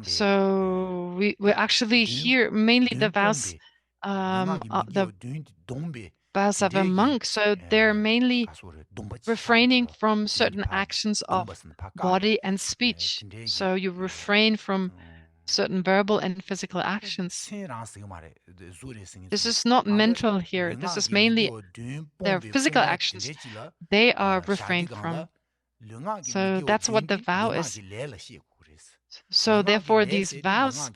So we actually hear mainly the vows of a monk. So they're mainly refraining from certain actions of body and speech. So you refrain from certain verbal and physical actions. This is not mental here. This is mainly their physical actions. They are refrained from. So that's what the vow is. So therefore, these vows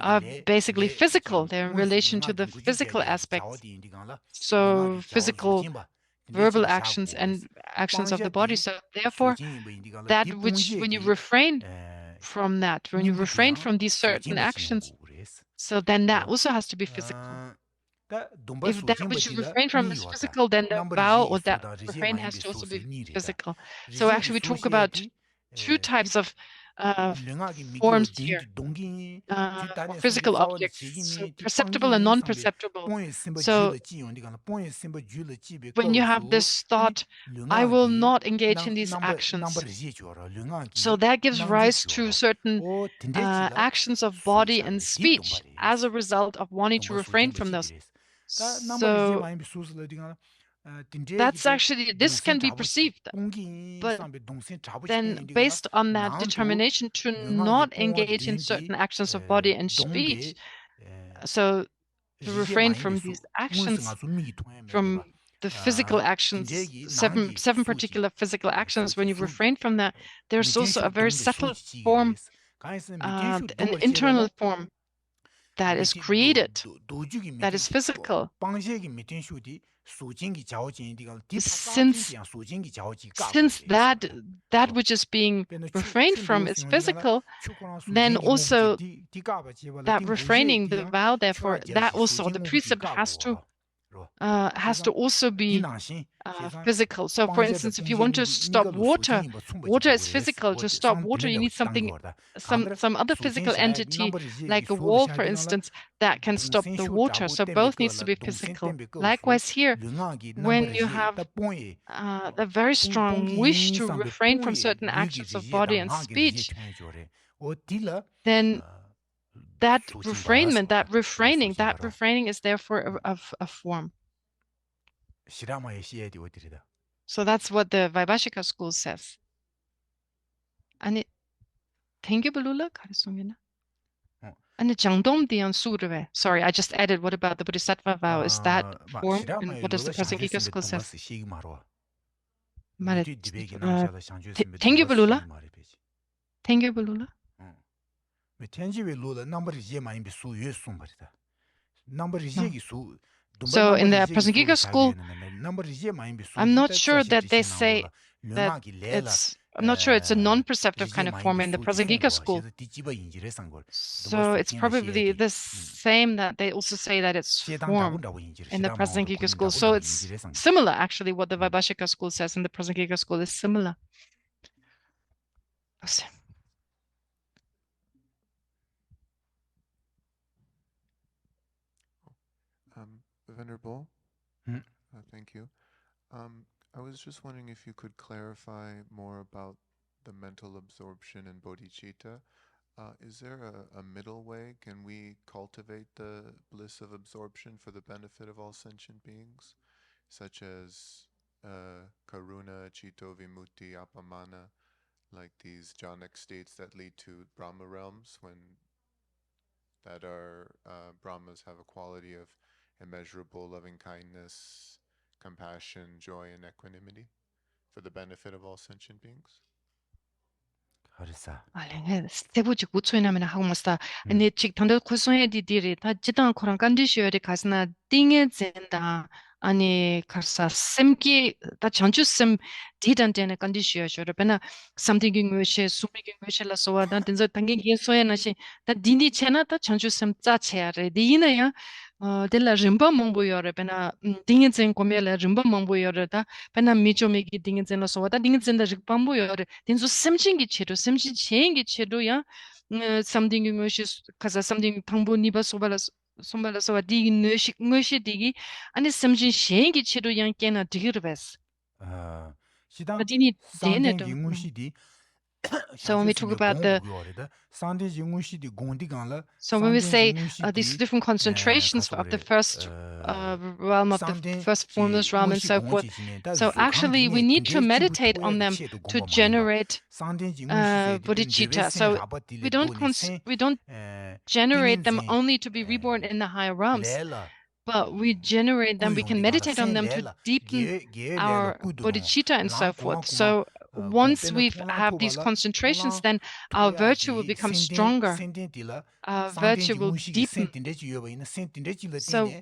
are basically physical. They're in relation to the physical aspects. So physical, verbal actions and actions of the body. So therefore, that which when you refrain from that, when you refrain from these certain actions, so then that also has to be physical. If that which you refrain from is physical, then the vow or that refrain has to also be physical. So actually we talk about two types of forms here for physical objects, so perceptible and non-perceptible. So when you have this thought, I will not engage in these actions, so that gives rise to certain actions of body and speech as a result of wanting to refrain from those. So that's actually, this can be perceived, but then based on that determination to not engage in certain actions of body and speech, so to refrain from these actions, from the physical actions, seven particular physical actions, when you refrain from that, there's also a very subtle form, an internal form that is created, that is physical. Since that which is being refrained from is physical, then also that refraining, the vow, therefore, that also, the precept has to also be physical. So for instance, if you want to stop water, water is physical. To stop water, you need something, some other physical entity, like a wall, for instance, that can stop the water. So both needs to be physical. Likewise here, when you have a very strong wish to refrain from certain actions of body and speech, then that refraining is therefore a form. So that's what the Vaibhashika school says. And sorry, I just added, what about the bodhisattva vow? Is that form? And what does the Prasangika school say? So in the Prasangika school, I'm not sure that they say that I'm not sure it's a non-perceptive kind of form in the Prasangika school. So it's probably the same that they also say that it's form in the Prasangika school. So it's similar, actually, what the Vaibhashika school says in the Prasangika school is similar. Venerable, thank you. I was just wondering if you could clarify more about the mental absorption in bodhicitta. Is there a middle way? Can we cultivate the bliss of absorption for the benefit of all sentient beings, such as karuna, chito, vimutti, apamana, like these jhanic states that lead to Brahma realms, that are Brahmas have a quality of immeasurable loving kindness, compassion, joy, and equanimity for the benefit of all sentient beings? 세부지 구초에나면 하고 마스다 아니 직 단도 고소해디디리 다 지당 코랑 간디시어리 가스나 띵에 젠다 아니 가사 셈기 다 전주셈 디단데네 간디시어셔 베나 something 응외시 수미기 응외실라 소와다 든저 당기 예소에나시 다 디니 체나 다 전주셈 짜체야레 디이나야 델라 rimba mongboyore pena dingen komela rimba mongboyore da pena michomegi dingen la so da dingen da rikpamboyore denzo semjingi chedo semji chengi chedo ya something ngoshi kaza something tangbo niba sobala sombala so di ngoshi digi ani semji chengi chedo yang kena digirves 시당 dini 상대 dene 인구시디 So when we talk about the So when we say these different concentrations of the first realm of the first formless realm and so forth, so actually we need to meditate on them to generate bodhicitta. So we don't generate them only to be reborn in the higher realms, but we generate them, we can meditate on them to deepen our bodhicitta and so forth. So once we have these concentrations, then our virtue will become stronger. Our virtue will deepen. So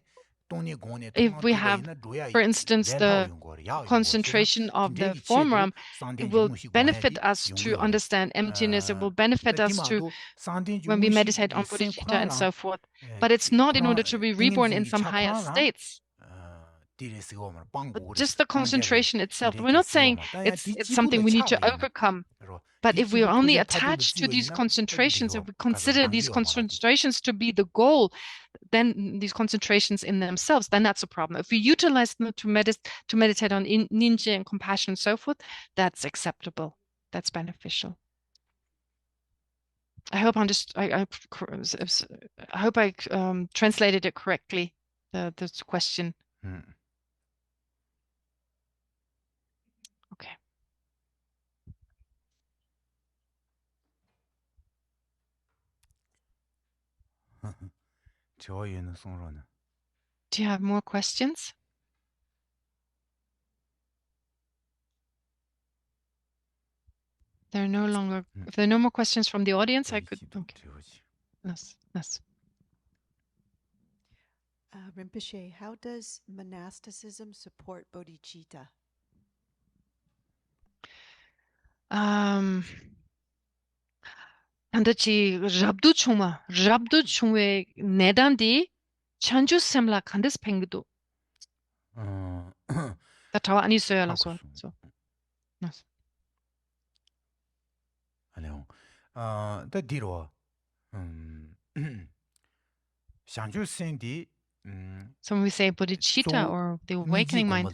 if we have, for instance, the concentration of the form realm, it will benefit us to understand emptiness. It will benefit us to when we meditate on bodhicitta and so forth. But it's not in order to be reborn in some higher states. But just the concentration itself. We're not saying it's something we need to overcome. But if we are only attached to these concentrations, if we consider these concentrations to be the goal, then these concentrations in themselves, then that's a problem. If we utilize them to meditate on ninja and compassion and so forth, that's acceptable. That's beneficial. I hope I hope I translated it correctly. This question. Okay. Do you have more questions? There are no longer. If there are no more questions from the audience, I could. Okay. Yes. Rinpoche, how does monasticism support bodhicitta? 안다치 rabdu chungwe nedandi chanju semla kandes pengdu. Tatawa ani soya la so. Yes. 알요. 더 뒤로 상주 생디 So when we say bodhicitta or the awakening mind,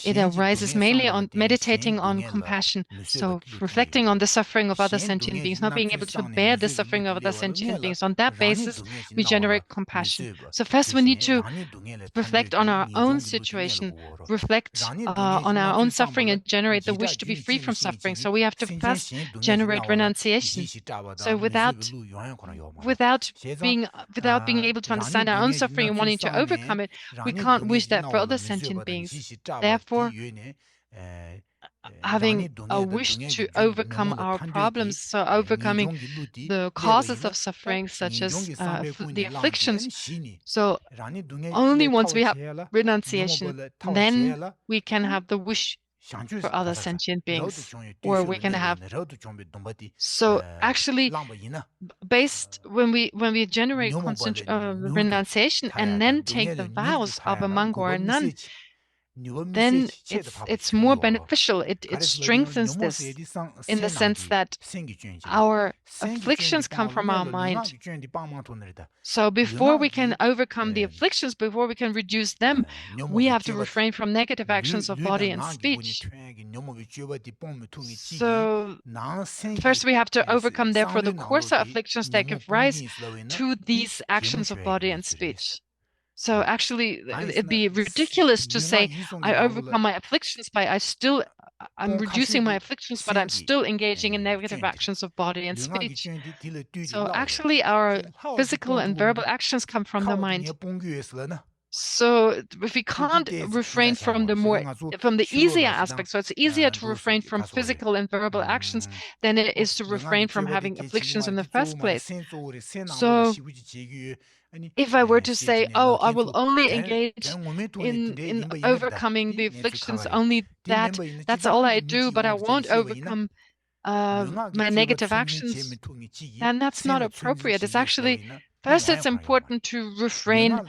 it arises mainly on meditating on compassion. So reflecting on the suffering of other sentient beings, not being able to bear the suffering of other sentient beings. On that basis, we generate compassion. So first we need to reflect on our own situation, reflect on our own suffering and generate the wish to be free from suffering. So we have to first generate renunciation. So without being able to understand our own suffering and wanting to overcome it, we can't wish that for other sentient beings. Therefore, having a wish to overcome our problems, so overcoming the causes of suffering, such as the afflictions. So only once we have renunciation, then we can have the wish for other sentient beings, or we can have. So actually, based when we generate renunciation and then take the vows of a monk or a nun, then it's more beneficial. It strengthens this in the sense that our afflictions come from our mind. So before we can overcome the afflictions, before we can reduce them, we have to refrain from negative actions of body and speech. So first we have to overcome, therefore, the coarser afflictions that give rise to these actions of body and speech. So actually, it'd be ridiculous to say, I overcome my afflictions by I'm reducing my afflictions, but I'm still engaging in negative actions of body and speech. So actually, our physical and verbal actions come from the mind. So if we can't refrain from the easier aspects, so it's easier to refrain from physical and verbal actions than it is to refrain from having afflictions in the first place. So if I were to say, oh, I will only engage in overcoming the afflictions, only that's all I do, but I won't overcome my negative actions, then that's not appropriate. It's actually, first it's important to refrain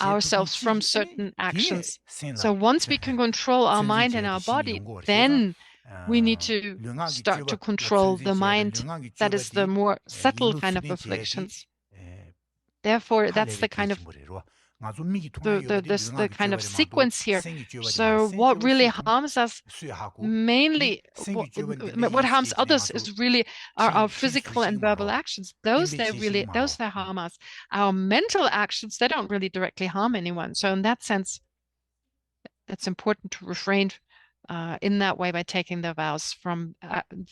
ourselves from certain actions. So once we can control our mind and our body, then we need to start to control the mind, that is the more subtle kind of afflictions. Therefore, that's the kind of the kind of sequence here. So what really harms us, mainly what harms others, is really our physical and verbal actions. Those they harm us. Our mental actions, they don't really directly harm anyone. So in that sense, it's important to refrain in that way by taking the vows from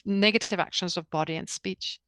negative actions of body and speech.